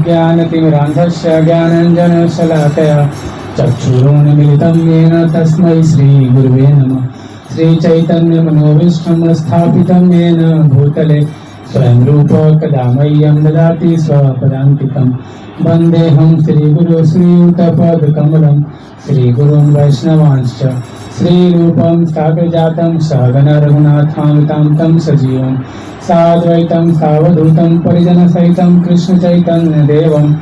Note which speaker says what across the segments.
Speaker 1: अज्ञानतिमिरान्धस्य ज्ञानाञ्जनशलाकया चक्षुरुन्मीलितं येन तस्मै श्रीगुरुवे नमः। श्रीचैतन्यमनोभीष्टं स्थापितं येन भूतले स्वयं रूप कदा मह्यं ददाति स्वपदान्तिकं। वन्देऽहं श्रीगुरु श्रीयुतपदकमलं श्रीगुरुं वैष्णवांश्च श्रीरूपं साग्रजातं सहगण रघुनाथान्वितं तं सजीवं साद्वैतं सावधूतं परिजनसहितं कृष्णचैतन्यदेवं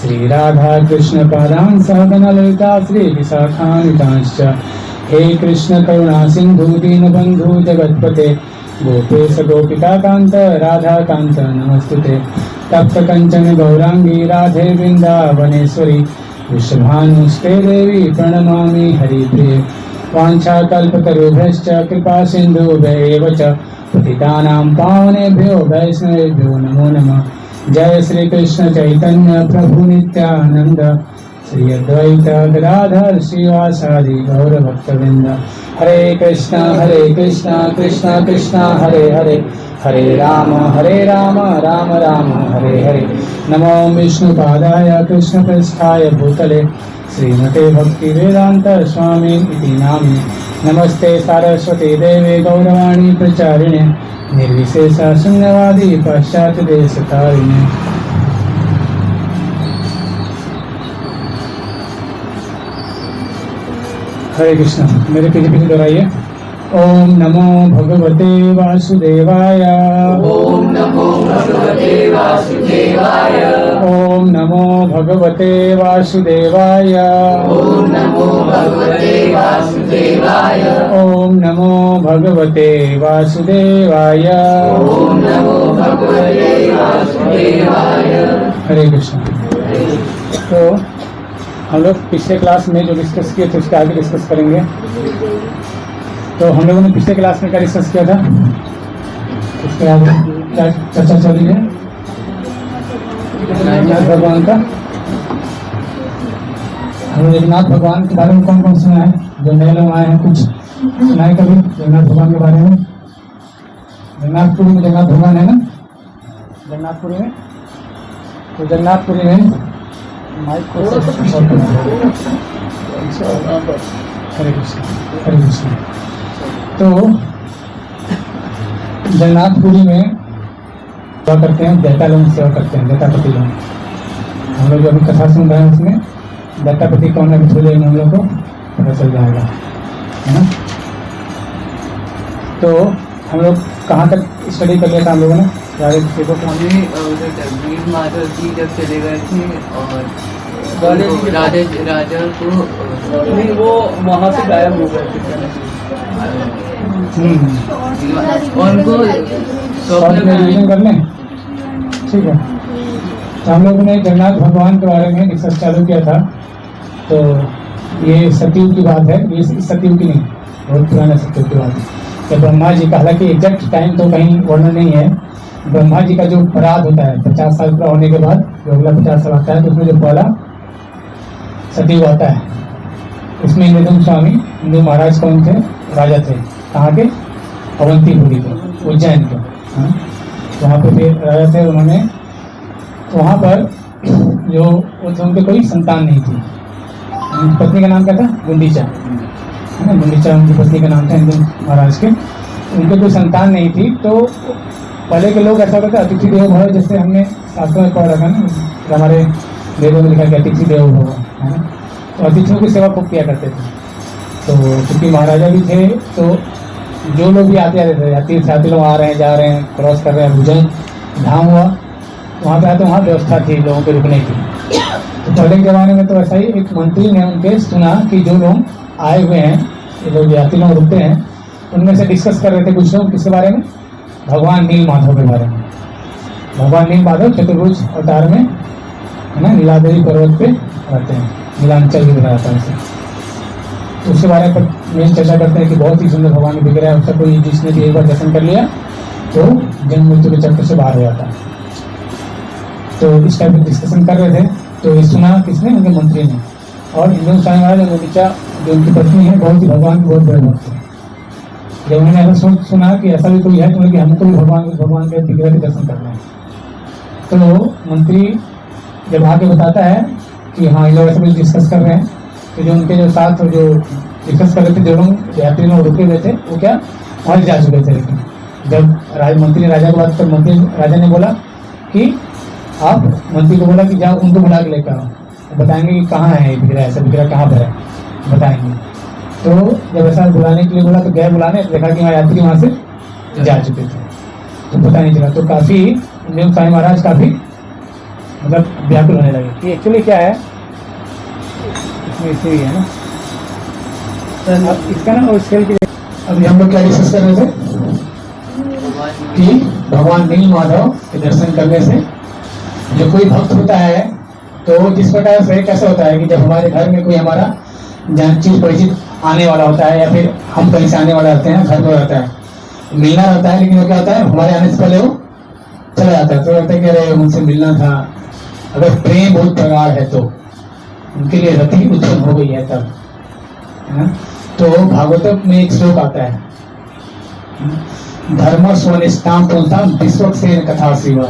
Speaker 1: श्रीराधा कृष्णपादान् सहगण ललिता श्रीविशाखान्वितांश्च। हे कृष्ण करुणा सिंधु दीनबंधु जगत्पते गोपेश गोपिकाकांत राधाकांत नमस्तुते। तप्त कंचन गौरांगी राधे वृंदावनेश्वरी विश्वभानुष्टे देवी प्रणमामि हरिप्रिये। वाञ्छाकल्पतरुभ्यश्च कृपा सिन्धुभ्येव च पतितानां पावनेभ्यो वैष्णवेभ्यो नमो नमः। जय श्री कृष्ण चैतन्य प्रभु नित्यानंद श्री अद्वैत गदाधर श्रीवासादि गौर भक्तवृंद। हरे कृष्णा कृष्णा कृष्णा हरे हरे हरे राम राम राम हरे हरे। नमो विष्णुपादाय कृष्णपृष्ठाय भूतले श्रीमते भक्तिवेदांत स्वामी इति नामिने। नमस्ते सारस्वती देवे गौरवाणी प्रचारिणे निर्विशेष शून्यवादी पाश्चात्य देशतारिणे। हरे कृष्ण। मेरे पीछे पीछे दोहराइए। ओम नमो भगवते वासुदेवाय।
Speaker 2: ओम नमो भगवते वासुदेवाय।
Speaker 1: ओम नमो भगवते वासुदेवाय।
Speaker 2: ओम नमो भगवते वासुदेवाय।
Speaker 1: ओम नमो भगवते वासुदेवाय।
Speaker 2: ओम नमो भगवते वासुदेवाय।
Speaker 1: हरे कृष्ण। तो हम लोग पिछले क्लास में जो डिस्कस किए थे उसके आगे डिस्कस करेंगे। तो हम लोगों ने पिछले क्लास में क्या डिस्कस किया था, उसके आगे क्या चर्चा चली है? जगन्नाथ भगवान का। हम जगन्नाथ भगवान के बारे में कौन कौन सुना है? जो नए लोग आए हैं कुछ सुना है कभी जगन्नाथ भगवान के बारे में? जगन्नाथपुरी में जगन्नाथ भगवान है ना, जगन्नाथपुरी में। तो जगन्नाथपुरी में माइक को हरे कृष्ण हरे कृष्ण। तो जगन्नाथपुरी में सेवा करते हैं, दैता लोग सेवा करते हैं, दैतापति लोग। हम लोग जो अभी कथा सुन रहे हैं उसमें दैतापति कौन है थोड़ी देर में हम लोग को पता चल जाएगा, है ना। तो हम लोग कहाँ तक स्टडी कर लिया था हम लोगों ने?
Speaker 2: जगदीश माधव जी जब चले गए थे और राजा को
Speaker 3: नहीं, वो वहाँ से गायब हो गए थे।
Speaker 2: उनको
Speaker 1: रिवीजन कर लें, ठीक है। तो हम लोगों ने जगन्नाथ भगवान के बारे में डिस्कस चालू किया था। तो ये सतयुग की बात है, ये सतयुग की नहीं, बहुत पुराना सतयुग की बात है। तो ब्रह्मा जी का, हालांकि एग्जैक्ट टाइम तो कहीं वर्णन नहीं है, ब्रह्मा जी का जो अपराध होता है 50 साल पूरा होने के बाद जो अगला 50 साल आता है, तो उसमें जो पहला सतयुग आता है उसमें इंद्रधनुष स्वामी हिंदू महाराज कौन थे? राजा थे। कहाँ के? अवंतीपुरी के, उज्जैन के। वहाँ पे थे राजा थे। उन्होंने वहाँ पर जो उनके कोई संतान नहीं थी। उनकी पत्नी का नाम क्या था? गुंडीचा, है ना। गुंडीचा उनकी पत्नी का नाम था हिंदू महाराज के। उनके कोई संतान नहीं थी। तो पहले के लोग ऐसा करते अतिथि देवो भव, जैसे हमने शास्त्रों में पढ़ रखा ना, हमारे वेदों में लिखा कि अतिथि देवो भव, है ना। तो अतिथियों की सेवा खूब किया करते थे। तो क्योंकि महाराजा भी थे, तो जो लोग भी आते थे, तीर्थयात्री लोग आ रहे हैं, जा रहे हैं, क्रॉस कर रहे हैं, उज्जैन धाम हुआ, वहाँ पे आते, वहाँ व्यवस्था थी लोगों के रुकने की। तो पहले के ज़माने में तो ऐसा ही एक मंत्री ने उनके सुना कि जो लोग आए हुए हैं, ये लोग यात्री लोग रुकते हैं, उनमें से डिस्कस कर रहे थे कुछ लोग किसके बारे में? भगवान नील माधव के बारे में। भगवान नील माधव चतुर्भुज अवतार में, है ना, नीलाद्रि पर्वत पे रहते हैं, नीलांचल भी बनाया था उसे। तो उसके बारे में चर्चा करते हैं कि बहुत ही सुंदर भगवान का विग्रह है। उसका कोई जिसने भी एक बार दर्शन कर लिया तो जन्म मृत्यु के चक्कर से बाहर हो जाता है। तो इस टाइप में डिस्कशन कर रहे थे। तो ये सुना किसने? उनके मंत्री ने। और हिंदू स्वामी महाराज गुंडीचा जो उनकी पत्नी है, बहुत ही भगवान के बहुत बड़े भक्त है। जब उन्होंने ऐसा सुना कि ऐसा भी कोई है, तो हमको भी भगवान के विग्रह के दर्शन करना है। तो मंत्री जब आके बताता है कि हाँ ये लोग ऐसे कुछ डिस्कस कर रहे हैं, तो जो उनके जो साथ जो डिस्कस कर रहे थे, जो लोग यात्री लोग रुके हुए थे, वो क्या वहाँ जा चुके थे। लेकिन जब मंत्री ने राजा को बात कर, मंत्री राजा ने बोला कि आप मंत्री को बोला कि जाओ उनको बुला के लेकर आओ, बताएंगे कि कहाँ है बिगड़ा, ऐसा बिगड़ा कहाँ पर है बताएंगे। तो जब ऐसा बुलाने के लिए बोला तो गए बुलाने, देखा कि वहाँ यात्री वहाँ से जा चुके थे, तो पता नहीं चला। तो काफ़ी नियम स्वामी महाराज काफ़ी मतलब व्याकुल होने लगे कि एक्चुअली क्या है इसमें, इसे ही है ना। अब इसका ना और स्केल के अभी हम लोग क्या डिस्कस कर रहे थे कि भगवान नील माधव के दर्शन करने से जो कोई भक्त होता है, तो जिस प्रकार से कैसे होता है कि जब हमारे घर में कोई हमारा चीज परिचित आने वाला होता है, या फिर हम कहीं से आने वाले होते हैं, घर में रहता है, मिलना रहता है, लेकिन वो क्या होता है हमारे आने से पहले वो चला जाता है। तो लगता है कि अरे उनसे मिलना था। अगर प्रेम बहुत प्रगाढ़ है तो उनके लिए रति उत्पन्न हो गई है तब, है ना। तो भागवत में एक श्लोक आता है, धर्म स्वनिष्ठाम पुंसाम विश्वक्सेन कथा शिवा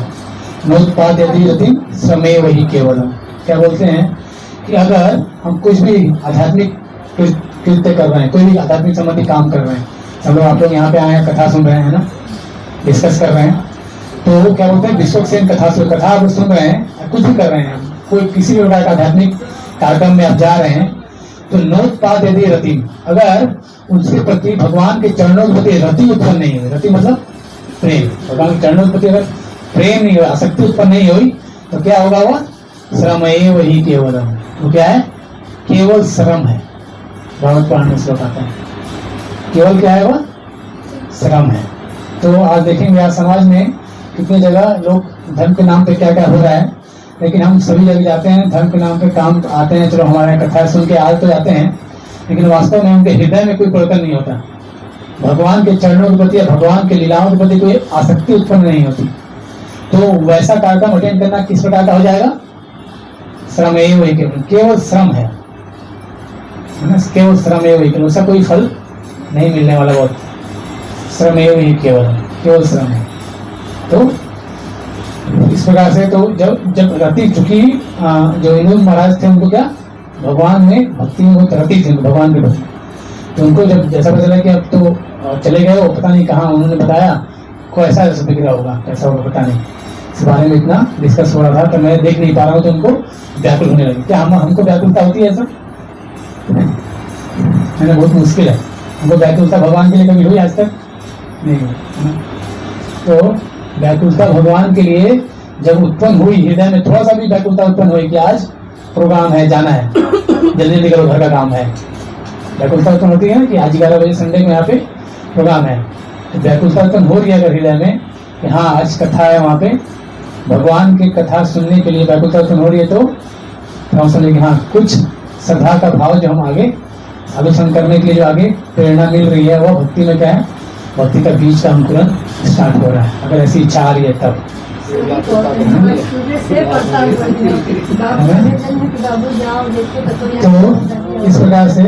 Speaker 1: नोत्पाद यदि रति समय वही केवलम। क्या बोलते हैं कि अगर हम कुछ भी आध्यात्मिक कृत्य कर रहे हैं, कोई भी आध्यात्मिक संबंधी काम कर रहे हैं, सब लोग आप लोग यहाँ पे आए हैं, कथा सुन रहे हैं ना, डिस्कस कर रहे हैं, तो क्या बोलते हैं विश्वक्सेन कथा आप सुन रहे हैं, कुछ भी कर रहे हैं, कोई किसी भी प्रकार का आध्यात्मिक कार्यक्रम में आप जा रहे हैं, तो नोत्पाद यदि रति, अगर उसके प्रति भगवान के चरणों के प्रति रति उत्पन्न नहीं हुई, रति मतलब प्रेम, भगवान के चरणों के प्रति अगर प्रेम नहीं हुआ, आसक्ति उत्पन्न नहीं हुई, तो क्या होगा वह श्रम वही केवलम। वो क्या है? केवल श्रम है। भागवत पुराण में श्लोक आता है, केवल क्या है? वह श्रम है। तो आज देखेंगे आज समाज में कितनी जगह लोग धर्म के नाम पे क्या क्या हो रहा है, लेकिन हम सभी जगह जाते हैं धर्म के नाम पे काम आते हैं, चलो हमारे कथा सुन के आज तो जाते हैं, लेकिन वास्तव में उनके हृदय में कोई परिवर्तन नहीं होता। भगवान के चरणों के प्रति या भगवान के लीलाओं के प्रति कोई आसक्ति उत्पन्न नहीं होती। तो वैसा कार्यक्रम अटेंड करना किस प्रकार का हो जाएगा? श्रम वही केवल श्रम है ना, केवल श्रम वही केवल, उसका कोई फल नहीं मिलने वाला। बहुत श्रम वही केवल श्रम है। तो इस प्रकार से तो जब रति, चूंकि जो हिंदू महाराज थे उनको क्या भगवान में भक्ति में बहुत रति थी भगवान के प्रति, तो उनको जब जैसा पता चला कि अब तो चले गए वो पता नहीं कहाँ, उन्होंने बताया को ऐसा बिगड़ा होगा, कैसा होगा पता नहीं, इस बारे में इतना डिस्कस हो रहा था, तो मैं देख नहीं पा रहा हूँ, तो उनको व्याकुल होने लगी। क्या हमको व्याकुलता होती है? सब मैंने बहुत मुश्किल है, हमको व्याकुलता भगवान के लिए कभी हुई आज तक नहीं हुई। तो व्याकुलता भगवान के लिए जब उत्पन्न हुई, हृदय में थोड़ा सा भी व्याकुलता उत्पन्न हुई कि आज प्रोग्राम है, जाना है, जल्दी जल्दी करो, घर का काम है, व्याकुलता उत्पन्न होती है ना कि आज 11 बजे संडे में यहाँ पे प्रोग्राम है, तो व्याकुलता उत्पन्न हो रही है अगर हृदय में कि हाँ आज कथा है, वहाँ पे भगवान की कथा सुनने के लिए व्याकुलता उत्पन्न हो रही है, तो हम समझे कि हाँ कुछ श्रद्धा का भाव जो हम आगे आलोचन करने के लिए जो आगे प्रेरणा मिल रही है, वह भक्ति में क्या है, भक्ति का बीज का अंकुरण स्टार्ट हो रहा है, अगर ऐसी इच्छा आ रही है तब। तो इस प्रकार से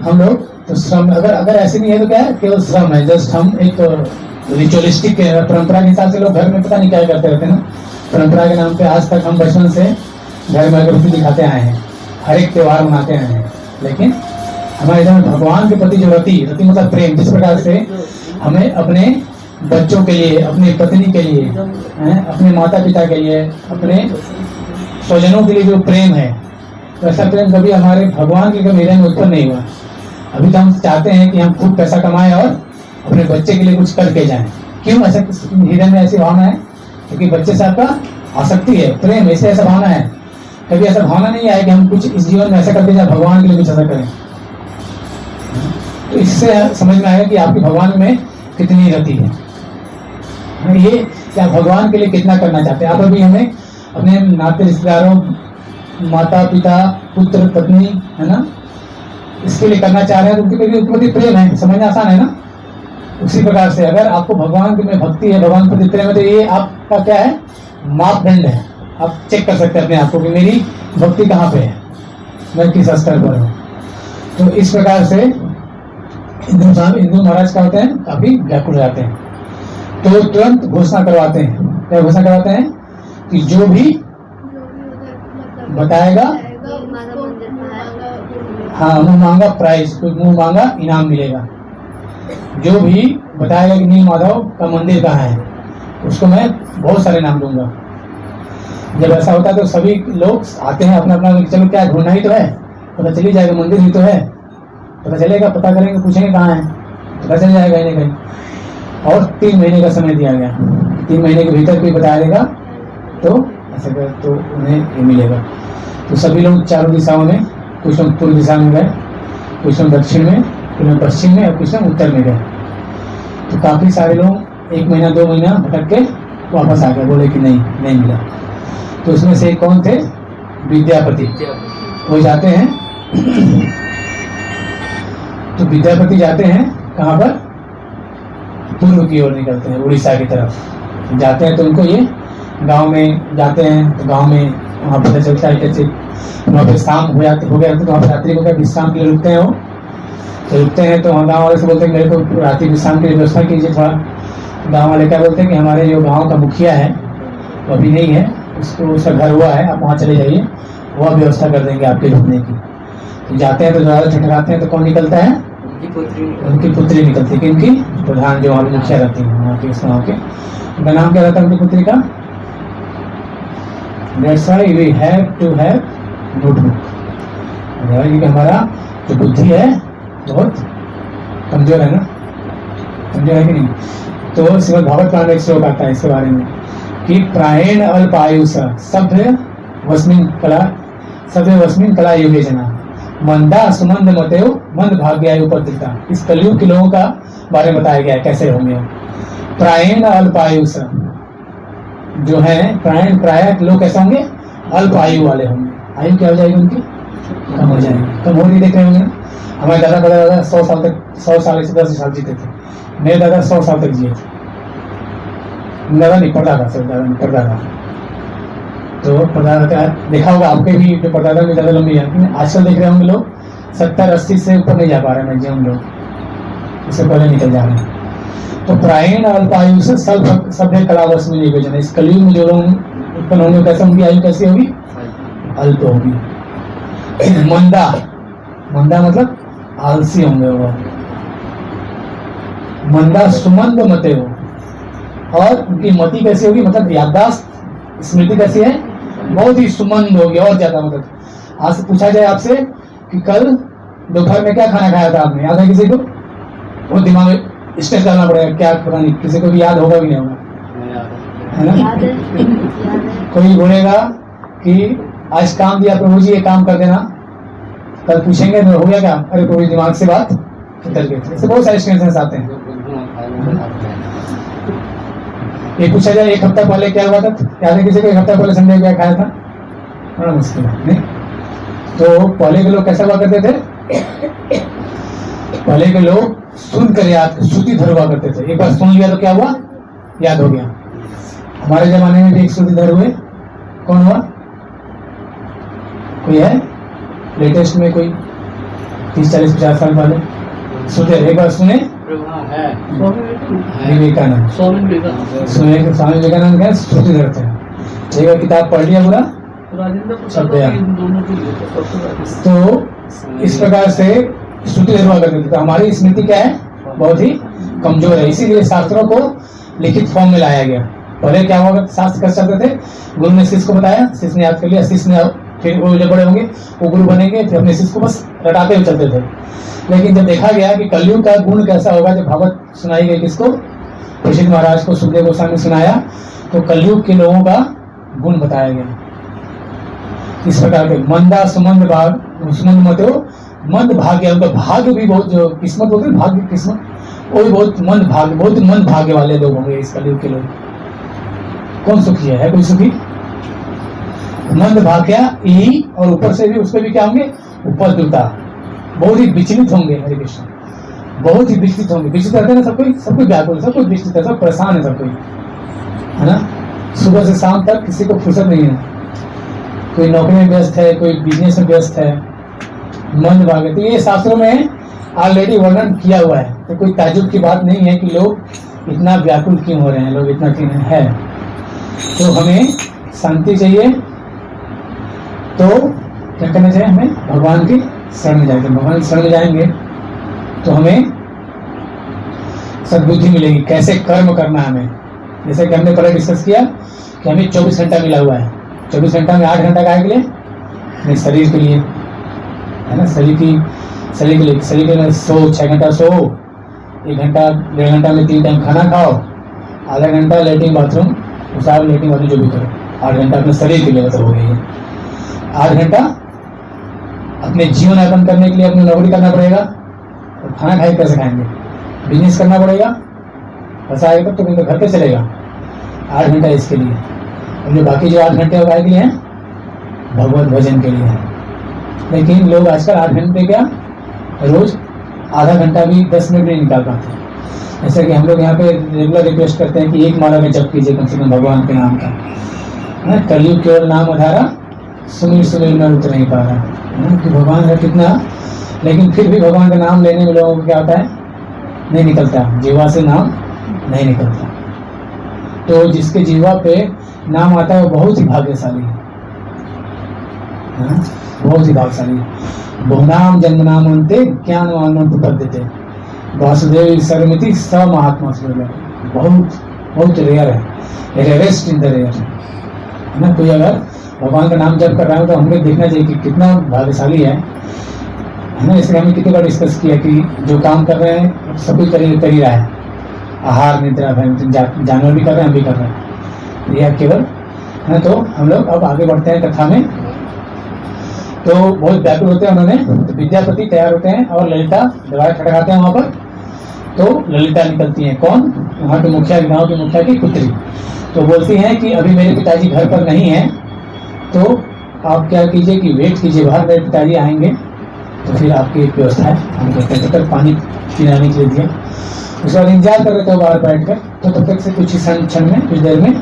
Speaker 1: हम लोग तो श्रम, अगर ऐसे नहीं है तो क्या है, केवल श्रम है, जस्ट हम एक रिचुअलिस्टिक परंपरा के हिसाब से लोग घर में पता नहीं क्या करते रहते हैं ना, परंपरा के नाम पे आज तक हम बचपन से घर में अगरबत्ती दिखाते आए हैं, हर एक त्योहार मनाते आए हैं, लेकिन हमारे इधर भगवान के प्रति जो रति मतलब प्रेम, जिस प्रकार से हमें अपने बच्चों के लिए, अपनी पत्नी के लिए, अपने माता पिता के लिए, अपने स्वजनों के लिए जो प्रेम है, तो ऐसा प्रेम कभी हमारे भगवान के कभी हृदय में उत्पन्न नहीं हुआ। अभी तो हम चाहते हैं कि हम खूब पैसा कमाएं और अपने बच्चे के लिए कुछ करके जाएं। क्यों ऐसा हृदय में ऐसी भावना है? क्योंकि बच्चे से आपका आसक्ति है, प्रेम, ऐसे ऐसा भावना है। कभी ऐसा भावना नहीं आया कि हम कुछ इस जीवन में ऐसा करके जाए, भगवान के लिए कुछ ऐसा करें। तो इससे समझ में आएगा कि आपके भगवान में कितनी रति है, ये क्या भगवान के लिए कितना करना चाहते हैं आप। अभी हमें अपने नाते रिश्तेदारों, माता पिता, पुत्र पत्नी, है ना, इसके लिए करना चाह रहे हैं, तो उनके प्रति प्रेम है, समझना आसान है ना। उसी प्रकार से अगर आपको भगवान में भक्ति है, भगवान प्रति प्रेम है, तो ये आपका क्या है, मापदंड है। आप चेक कर सकते हैं अपने आप को कि मेरी भक्ति कहाँ पे है, मैं किस स्तर पर हूँ। तो इस प्रकार से हिंदू महाराज क्या होते हैं, काफी व्याकुल जाते हैं, तो तुरंत घोषणा करवाते हैं। क्या घोषणा करवाते हैं कि जो भी बताएगा, हाँ मुंह मांगा प्राइज, कोई मुंह मांगा इनाम मिलेगा। जो भी बताएगा कि नील माधव का मंदिर कहाँ है, उसको मैं बहुत सारे नाम दूंगा। जब ऐसा होता है तो सभी लोग आते हैं अपना अपना, चलो क्या ढूंढना ही तो है, पता चली जाएगा, मंदिर ही तो है, पता चलेगा, पता करेंगे, पूछेंगे कहाँ है, पता चल जाएगा कहीं ना कहीं। और 3 महीने का समय दिया गया, 3 महीने के भीतर कोई बता देगा तो ऐसा कर तो उन्हें ये मिलेगा। तो सभी लोग चारों दिशाओं में, कुछ लोग पूर्व दिशा में गए, कुछ लोग दक्षिण में, कुछ लोग पश्चिम में और कुछ लोग उत्तर में गए। तो काफी सारे लोग 1 महीना 2 महीना भटक के वापस आ गए, बोले कि नहीं मिला। तो उसमें से कौन थे? विद्यापति। वो जाते हैं तो विद्यापति जाते हैं कहाँ पर? पूर्व की ओर निकलते हैं, उड़ीसा की तरफ जाते हैं। तो उनको ये गांव में जाते हैं, तो गांव में वहाँ पता चलता है कैसे वहाँ पे शाम हो गया, तो वहाँ पर रात्रि को क्या विश्राम के लिए रुकते हैं। वो तो रुकते हैं तो वहाँ गाँव वाले से बोलते हैं मेरे को रात्रि विश्राम की व्यवस्था कीजिए थोड़ा। गाँव वाले क्या बोलते हैं कि हमारे जो गाँव का मुखिया है वो अभी नहीं है, उसका घर हुआ है, आप वहाँ चले जाइए, वह व्यवस्था कर देंगे आपके रुकने की। तो जाते हैं तो ज़्यादा ठटकाते हैं तो कौन निकलता है? उनकी पुत्री निकलती है। किनकी? प्रधान, जो वहाँ मुखिया रहती है वहाँ के, उस गाँव के। उनका नाम क्या रहता है उनकी पुत्री का? That's why we have to have notebook। क्योंकि हमारा जो बुद्धि है बहुत कमजोर है ना, कमजोर है कि नहीं? तो श्रीमद् भागवत पुराण में एक श्लोक आता है इसके बारे में कि प्रायेण अल्पायुष सभ्य वस्मिन कला युगे जना मंदा सुमंद मतेव मंद भाग्यायु उपद्रता। इस कलयुग के लोगों का बारे में बताया गया है कैसे होंगे। प्रायेण अल्पायुष जो है, प्राय लोग कैसे होंगे? अल्प आयु वाले होंगे। आयु क्या हो जाएगी उनकी? कम हो जाएगी। कम हो रही देख रहे होंगे ना, हमारे दादा दादा 100 साल तक, 100 साल से 10 साल जीते थे। मेरे दादा 100 साल तक जिए थे। दादा नहीं, परदादा, सर दादा नहीं, परदादा। तो परदादा का देखा होगा आपके भी, जो परदादा में ज्यादा लंबी है। आजकल देख रहे होंगे लोग 70-80 से ऊपर नहीं जा पा रहे मैक्सिमम लोग, इससे पहले निकल जा रहे हैं। तो प्रायेण अल्पायु से सभ्य कलावश में नियोजन। इस कलयुग में जो लोग उत्पन्न होंगे कैसे, उनकी आयु कैसी होगी? अल्प होगी। मंदा, मंदा मतलब आलसी होंगे वो। मंदा सुमंद मते हो, और उनकी मति कैसी होगी? मतलब याददाश्त, स्मृति कैसी है? बहुत ही सुमंद होगी, और ज्यादा। मतलब आज से पूछा जाए आपसे कि कल दोपहर में क्या खाना खाया था आपने, याद है किसी को? वो दिमाग में स्टेज डालना पड़ेगा, क्या पता नहीं, किसी को भी याद होगा भी नहीं होगा, है ना?
Speaker 4: याद है।
Speaker 1: कोई बोलेगा कि आज काम दिया प्रभु जी, ये काम कर देना, कल पूछेंगे तो हो गया क्या? अरे प्रभु दिमाग से बात निकल गई। ऐसे बहुत सारे टेंशन आते हैं। ये पूछा जाए 1 हफ्ता पहले क्या हुआ था, याद है किसी को? 1 हफ्ता पहले संडे क्या खाया था? बड़ा मुश्किल है नहीं? तो पहले के लोग कैसा हुआ करते थे? पहले के लोग सुनकर याद, श्रुतिधर हुआ करते थे। एक बार सुन लिया तो क्या हुआ? याद हो गया। हमारे जमाने में भी एक श्रुतिधर हुए। कौन हुआ? कोई है लेटेस्ट में? कोई 30-40-50 साल पहले श्रुतिधर एक बार सुने? विवेकानंद। सुने कि स्वामी विवेकानंद क्या श्रुतिधर थे। एक बार किताब पढ़ लिया पूरा, तो इस प्रकार से श्रुतिधर हुआ करते थे। तो हमारी स्मृति क्या है? बहुत ही कमजोर है। इसीलिए शास्त्रों को लिखित फॉर्म में लाया गया। पहले क्या हुआ? शास्त्र कर सकते थे, गुरु ने शिष्य को बताया, शिष्य ने याद कर लिया, शिष्य ने फिर वो जब बड़े होंगे वो गुरु बनेंगे, फिर अपने शिष्य को बस रटाते हुए चलते थे। लेकिन जब देखा गया कि कलयुग का गुण कैसा होगा, जब भागवत सुनाई गई किसको? परीक्षित महाराज को सुखदेव गोस्वामी सुनाया, तो कलयुग के लोगों का गुण बताया गया। इस प्रकार के मंदा सुमंद सुमंद मत हो, मंद भाग्य, उनका भाग्य भी बहुत, जो किस्मत बोलते हैं भाग्य किस्मत, वो भी बहुत मंद भाग्य, बहुत मंद भाग्य वाले लोग होंगे इस कलयुग के लोग। कौन सुखी है कोई सुखी? मंद भाग्य ई, और ऊपर से भी उसके भी क्या होंगे? उपद्रुता, बहुत ही विचलित होंगे। हरे कृष्ण, बहुत ही विचलित होंगे। विचलित रहते हैं ना, सब कोई व्याकुल, सब कोई विचलित है, सब परेशान है, सब कोई, है ना? सुबह से शाम तक किसी को फुर्सत नहीं है। कोई नौकरी में व्यस्त है, कोई बिजनेस में व्यस्त है, मंद भाग्य। तो ये शास्त्रों में ऑलरेडी वर्णन किया हुआ है, तो कोई ताज्जुब की बात नहीं है कि लोग इतना व्याकुल क्यों हो रहे हैं, लोग इतना क्यों है। तो हमें शांति चाहिए, तो क्या करना चाहिए? हमें भगवान की शरण में जाएंगे। भगवान की शरण में जाएंगे तो हमें सद्बुद्धि मिलेगी, कैसे कर्म करना है हमें। जैसे कि हमने पहले डिस्कस किया कि हमें 24 घंटा मिला हुआ है। 24 घंटा में 8 घंटा काहे के लिए? अपने शरीर के लिए, है ना, शरीर के लिए सो, 6 घंटा सो, 1 घंटा 1.5 घंटा में 3 टाइम खाना खाओ, आधा घंटा लेटरिन बाथरूम, पेशाब लेटरिन बाथरूम जो भी करो, 8 घंटा अपने शरीर के लिए मतलब हो गई है। 8 घंटा अपने जीवन यापन करने के लिए अपनी नौकरी करना पड़ेगा। और खाना खाए कैसे खाएंगे? बिजनेस करना पड़ेगा, पैसा आएगा तो घर पे चलेगा। 8 घंटा इसके लिए, और जो बाकी जो 8 घंटे वो के लिए हैं? भगवत भजन के लिए है। लेकिन लोग आजकल 8 घंटे क्या, रोज आधा घंटा भी 10 मिनट नहीं निकाल पाते। जैसे कि हम लोग यहाँ पे रेगुलर रिक्वेस्ट करते हैं कि 1 माला में जप कीजिए कम से कम भगवान के नाम का। कलयुग केवल नाम आधारा, सुमिर सुमिर में उतर नहीं पा रहा है कि भगवान का कितना, लेकिन फिर भी भगवान का नाम लेने में लोगों को क्या होता है? नहीं निकलता, जीवा से नाम नहीं निकलता। तो जिसके जीवा पे नाम आता है वो बहुत ही भाग्यशाली है, बहुत ही भाग्यशाली। बहुनाम जन्म नाम अंते ज्ञान प्रपद्यते वासुदेव सर्वमिति स महात्मा सुलभ। बहुत रेयर है, रेयरेस्ट इन द रेयर है ना। कोई अगर भगवान का नाम जप कर रहा है तो हमें देखना चाहिए कि कितना भाग्यशाली है ना। इसलिए हमने कितनी बार डिस्कस किया कि जो काम कर रहे हैं सभी कर ही रहा है, आहार निद्रा जानवर भी कर रहे हैं, हम भी कर रहे हैं, यह केवल है। तो हम लोग अब आगे बढ़ते हैं कथा में। तो बहुत व्याकुल होते हैं उन्होंने, तो विद्यापति तैयार होते हैं और ललिता दरवाजा खटखटाते हैं वहां पर। तो ललिता निकलती हैं, कौन? वहाँ के मुखिया, गांव के मुखिया की पुत्री। तो बोलती हैं कि अभी मेरे पिताजी घर पर नहीं है, तो आप क्या कीजिए कि वेट कीजिए बाहर, मेरे पिताजी आएंगे तो फिर आपकी एक व्यवस्था है। हम कहते हैं तब तक पानी पिलाने के लिए दिया। उसके बाद इंतजार कर रहे थे बाहर बैठ कर। तो तब तक से कुछ ही क्षण में, कुछ देर में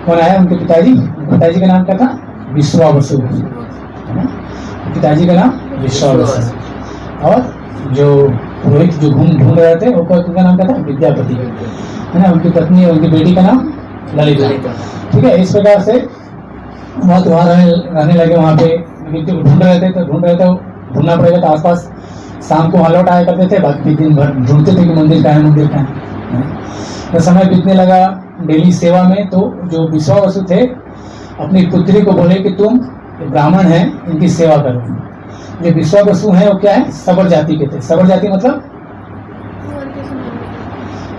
Speaker 1: कौन आया? उनके पिताजी का नाम क्या था? विश्वावसु, पिताजी का नाम विश्वावसु। और जो पुरोहित जो ढूंढ रहे थे उनका नाम क्या था? विद्यापति, है ना। उनकी पत्नी और उनकी बेटी का नाम ललिता। ठीक है, इस प्रकार से बहुत वहाँ रहने लगे। वहाँ पे ढूंढ रहे थे तो ढूंढना पड़ेगा, तो आसपास शाम को वहाँ लौट आया करते थे, बाकी दिन भर ढूंढते थे कि मंदिर का है। तो समय बीतने लगा डेली सेवा में। तो जो विश्वावसु थे अपनी पुत्री को बोले कि तुम ब्राह्मण हैं, इनकी सेवा करो। जो विश्वावसु हैं वो क्या है? सबर जाति के थे। सबर जाति मतलब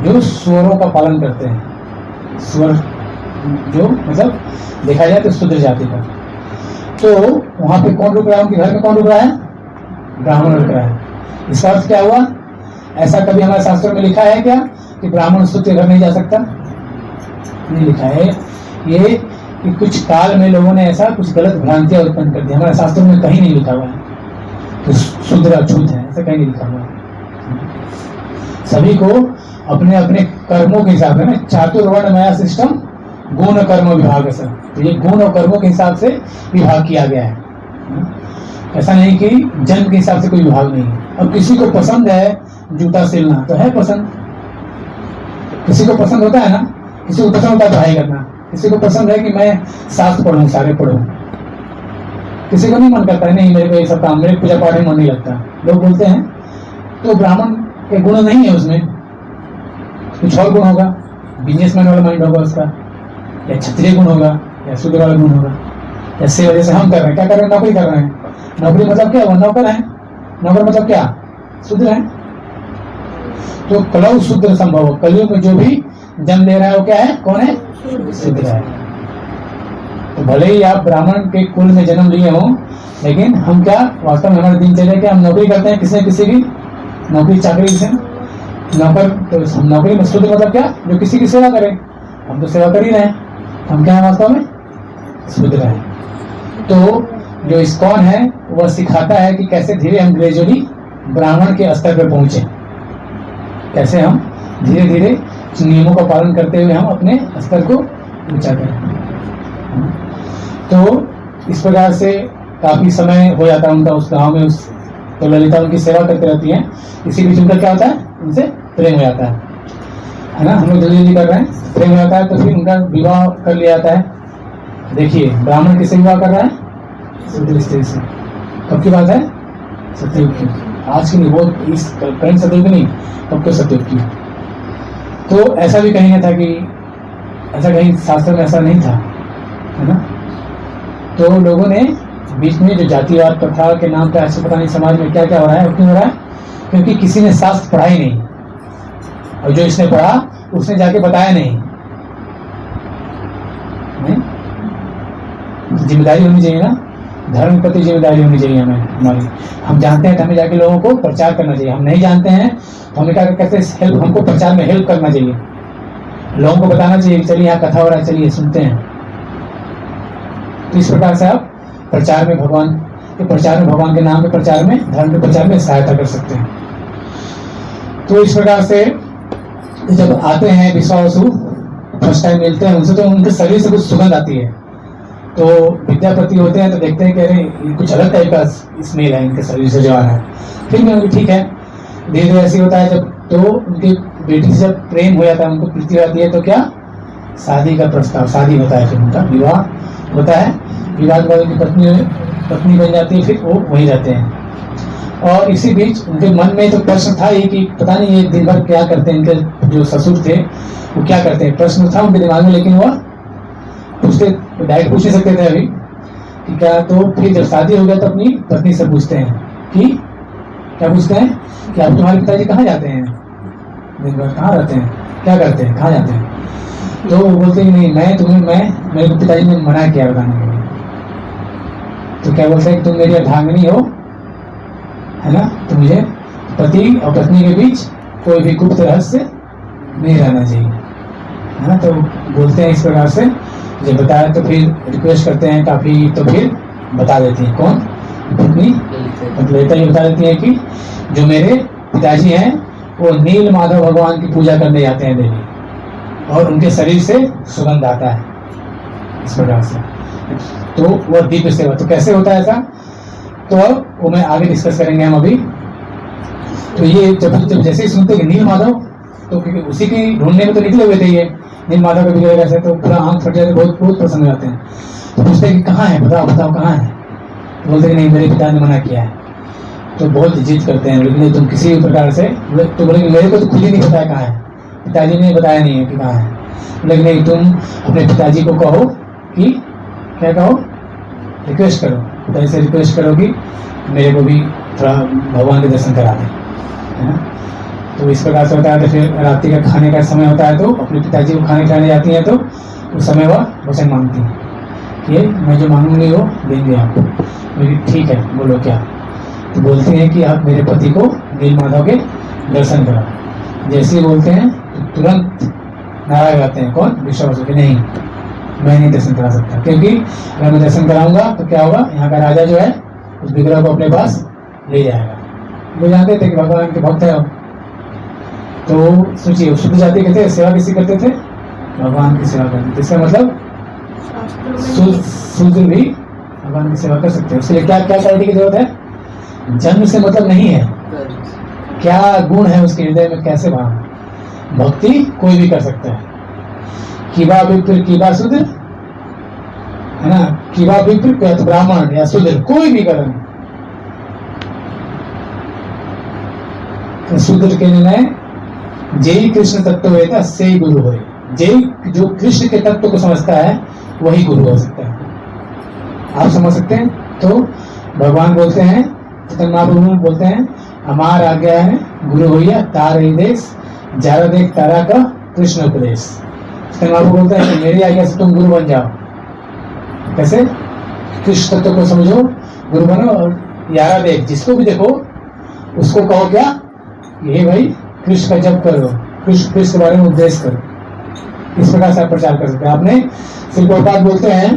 Speaker 1: जो स्वरों का पालन करते हैं, स्वर जो मतलब देखा जाए तो शूद्र जाति का। तो वहां पे कौन रुक रहा है? उनके घर में कौन रुक रहा है? ब्राह्मण रुक रहा है। इसका अर्थ क्या हुआ? ऐसा कभी हमारे शास्त्रों में लिखा है क्या कि ब्राह्मण शूद्र घर नहीं जा सकता? नहीं लिखा है। ये कि कुछ काल में लोगों ने ऐसा कुछ गलत भ्रांतियां उत्पन्न कर दी, हमारे शास्त्रों में कहीं नहीं लिखा हुआ है तो शूद्र अछूत है, ऐसा कहीं नहीं लिखा हुआ है। सभी को अपने अपने कर्मों के हिसाब से ना, चातुर्वर्ण माया सिस्टम गुण कर्म विभाग है। तो ये गुण और कर्मों के हिसाब से विभाग किया गया है। ऐसा नहीं कि जन्म के हिसाब से कोई विभाग नहीं है। अब किसी को पसंद है जूता सिलना तो है पसंद, किसी को पसंद होता है ना, किसी को पसंद होता है पढ़ाई करना, किसी को पसंद है कि मैं शास्त्र पढ़ूं, सारे पढ़ूं, किसी को नहीं मन करता है नहीं मेरे को ये सब काम, मेरे पूजा पाठ में मन नहीं लगता। लोग बोलते हैं तो ब्राह्मण के गुण नहीं है उसमें, कुछ और गुण होगा, बिजनेसमैन वाला माइंड होगा उसका, या क्षत्रिय गुण होगा, या शूद्र वाला गुण होगा। ऐसे वजह से हम कर रहे हैं, क्या कर रहे हैं? नौकरी कर रहे हैं। नौकरी मतलब क्या? वो नौकर है। नौकर मतलब क्या? शूद्र है। तो कलौ शूद्र संभव, कलयुग में जो भी जन्म ले रहा है वो क्या है? कौन है? शूद्र है। तो भले ही आप ब्राह्मण के कुल में जन्म लिए हो, लेकिन हम क्या वास्तव में हमारे दिनचर्या क्या, हम नौकरी करते हैं किसी न किसी की, नौकरी चाकरी से नौकर। तो हम नौकरी में शूद्र मतलब क्या? जो किसी की सेवा करे। हम तो सेवा कर ही रहे हैं, हम क्या है वास्तव में? शूद्र है। तो जो इस्कॉन है वह सिखाता है कि कैसे धीरे हम ग्रेजुअली ब्राह्मण के स्तर पर पहुंचे, कैसे हम धीरे धीरे नियमों का पालन करते हुए हम अपने स्तर को ऊंचा करें। तो इस प्रकार से काफी समय हो जाता है उनका उस गांव में। तो ललिता उनकी सेवा करते रहती हैं। इसी बीच उनका क्या होता है? उनसे प्रेम हो जाता है ना। हम लोग जल्दी जल्दी कर रहे हैं, प्रेम हो जाता है तो फिर उनका विवाह कर लिया जाता है। देखिए ब्राह्मण किससे विवाह कर रहा है? शूद्र स्त्री से। कब की बात है? सतयुग की। आज की नहीं, वो इस करंट सतयुग की नहीं, कब के सतयुग की। तो ऐसा भी कहीं नहीं था कि, ऐसा कहीं शास्त्र में ऐसा नहीं था, है ना। तो लोगों ने बीच में जो जातिवाद प्रथा के नाम पे ऐसे पता नहीं समाज में क्या क्या हो रहा है, क्यों हो रहा है? क्योंकि किसी ने शास्त्र पढ़ा ही नहीं, और जो इसने पढ़ा उसने जाके बताया नहीं। जिम्मेदारी होनी चाहिए ना, धर्म के प्रति जिम्मेदारी होनी चाहिए हमें हमारी। हम जानते हैं तो हमें जाके लोगों को प्रचार करना चाहिए। हम नहीं जानते हैं तो हमें क्या कहते हैं, हेल्प, हमको प्रचार में हेल्प करना चाहिए। लोगों को बताना चाहिए कि चलिए यहाँ कथा हो रहा है, चलिए सुनते हैं। तो इस प्रकार से आप प्रचार में भगवान के भगवान के नाम के प्रचार में, धर्म के प्रचार में सहायता कर सकते हैं। तो इस प्रकार से जब आते हैं विश्वावसु, फर्स्ट टाइम मिलते हैं उनसे, तो उनके शरीर से कुछ सुगंध आती है। तो विद्यापति होते हैं तो देखते हैं कि अरे कुछ अलग टाइप का स्मेल है इनके शरीर से जो आ रहा है। फिर मैं ठीक है, धीरे धीरे ऐसे होता है। जब तो उनकी बेटी से जब प्रेम हो जाता है, उनको प्रीति आती है, तो क्या शादी का प्रस्ताव, शादी होता है, फिर उनका विवाह होता है। विवाह के बाद उनकी पत्नी बन जाती है, फिर वो वहीं रहते हैं। और इसी बीच उनके मन में तो प्रश्न था ही कि पता नहीं ये दिन भर क्या करते हैं, इनके जो ससुर थे वो क्या करते हैं, प्रश्न था उनके दिमाग में। लेकिन वह पूछते, डायरेक्ट पूछ नहीं सकते थे अभी कि क्या। तो फिर जब शादी हो गया तो अपनी पत्नी से पूछते हैं कि क्या पूछते हैं कि आप तुम्हारे पिताजी कहाँ जाते हैं, दिन भर कहाँ रहते हैं, क्या करते हैं, कहाँ जाते हैं। तो वो बोलते हैं नहीं, मेरे पिताजी ने मना किया बताने के लिए। तो क्या बोलते हैं कि तुम मेरी अर्धांगिनी हो, है ना, तो मुझे पति और पत्नी के बीच कोई भी गुप्त रहस्य नहीं रहना चाहिए, है ना। तो बोलते हैं इस प्रकार से। जब बताया तो फिर रिक्वेस्ट करते हैं काफी, तो फिर बता देती है कौन, पत्नी ललिता ये बता देती है कि जो मेरे पिताजी हैं वो नील माधव भगवान की पूजा करने जाते हैं डेली, और उनके शरीर से सुगंध आता है, इस प्रकार से। तो वह दीप सेवा, तो कैसे होता है ऐसा, तो वो मैं आगे डिस्कस करेंगे हम अभी। तो ये जब जैसे ही सुनते कि नील माधव, तो क्योंकि उसी की ढूंढने में तो निकले हुए थे ये, नील माधव का बिगड़ेगा कैसे, तो पूरा आंख फट जाते, बहुत बहुत प्रसन्न हो जाते हैं। तो पूछते हैं कि कहाँ है, बताओ कहाँ है। तो बोलते हैं नहीं, मेरे पिता ने मना किया है। तो बहुत जिद करते हैं, लेकिन तुम किसी भी प्रकार से, तो बोले मेरे को तो खुद ही नहीं पता है कहाँ है, पिताजी ने बताया नहीं है कि कहाँ है। लेकिन नहीं, तुम अपने पिताजी को कहो कि, क्या कहो, रिक्वेस्ट करो, पिताजी से रिक्वेस्ट करो कि मेरे को भी थोड़ा भगवान के दर्शन करा दें, है ना। तो इस प्रकार से होता है। तो फिर रात्रि का खाने का समय होता है, तो अपने पिताजी को खाने खिलाने जाती हैं। तो उस समय वह वचन मांगती हैं कि मैं जो मांगूंगी वो देंगे आपको। ठीक है, बोलो क्या। तो बोलते हैं कि आप मेरे पति को नील माधव के दर्शन कराओ। जैसे ही बोलते हैं तो तुरंत नाराज आते हैं, कौन, विश्वावसु के, नहीं मैं नहीं दर्शन करा सकता, क्योंकि अगर मैं दर्शन कराऊंगा तो क्या होगा, यहाँ का राजा जो है उस विग्रह को अपने पास ले जाएगा। वो जानते थे कि भगवान के भक्त है। तो सोचिए, शुद्ध जाति कहते हैं सेवा किसी करते थे, भगवान की सेवा करते थे। इसका मतलब शूद्र भी भगवान की सेवा कर सकते हैं। उसके लिए क्या क्या क्वालिटी की जरूरत है, जन्म से मतलब नहीं है, क्या गुण है उसके हृदय में, कैसे भाव। भक्ति कोई भी कर सकता है, किबा विप्र किबा शूद्र, है ना, किबा विप्र ब्राह्मण या शूद्र, कोई भी कर्म। तो शूद्र के निर्णय जय कृष्ण तत्व वेता से ही गुरु होए। जय जो कृष्ण के तत्व को समझता है वही गुरु हो सकता है। आप समझ सकते हैं। तो भगवान बोलते हैं, चैतन्य महाप्रभु बोलते हैं, हमार आज्ञा है गुरु होइया तार देश, ज्यादा देख तारा का कृष्ण उपदेश। चैतन्य महाप्रभु बोलते हैं मेरी आज्ञा से तुम गुरु बन जाओ। कैसे, कृष्ण तत्व को समझो, गुरु बनो, और यारा देख, जिसको भी देखो उसको कहो क्या, ये भाई कृष्ण का जप करो, कृष्ण के बारे में उपदेश करो। इस प्रकार से आप प्रचार कर सकते हैं। आपने श्री प्रभुपाद बोलते हैं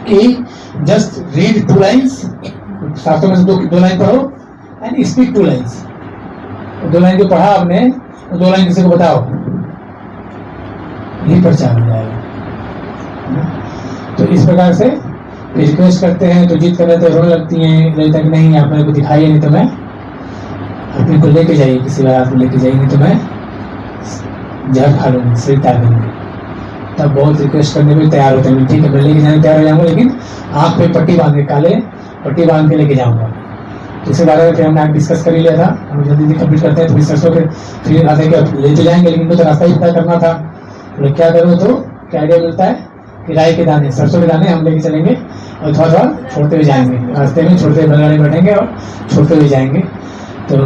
Speaker 1: कि जस्ट रीड 2 लाइन्स, शास्त्रों में से 2 लाइन पढ़ो एंड स्पीक 2 लाइन्स। 2 लाइन जो पढ़ा आपने, 2 लाइन किसी को बताओ, यही प्रचार हो जाएगा। तो इस प्रकार से रिक्वेस्ट करते हैं, तो जीत करने तो रोने लगती हैं, ललिता कि नहीं आप मेरे को दिखाइए, नहीं तो मैं अपने को लेके जाइए, किसी बात को लेके जाइए, नहीं तो मैं जहर खा लूंगी, शरीर त्याग दूंगी। तब बहुत रिक्वेस्ट करने में तैयार होते हैं, ठीक है मैं लेके जाने तैयार हो जाऊंगा, लेकिन आंख पे पट्टी बांध के, काले पट्टी बांध के लेके जाऊंगा। तो इसके बारे में फिर हमने डिस्कस कर ही लिया था, हम जल्दी जल्दी कंप्लीट करते हैं तो फिर सरसों के फिर आते हैं कि ले तो जाएंगे लेकिन तो रास्ता ही तय करना था। तो क्या करूँ, तो क्या आइडिया मिलता है कि राई के दाने, सरसों के दाने हम लेके चलेंगे और थोड़ा थोड़ा छोड़ते हुए जाएंगे, रास्ते में छोड़ते हुए बैलगाड़ी बैठेंगे और छोड़ते हुए जाएंगे। तो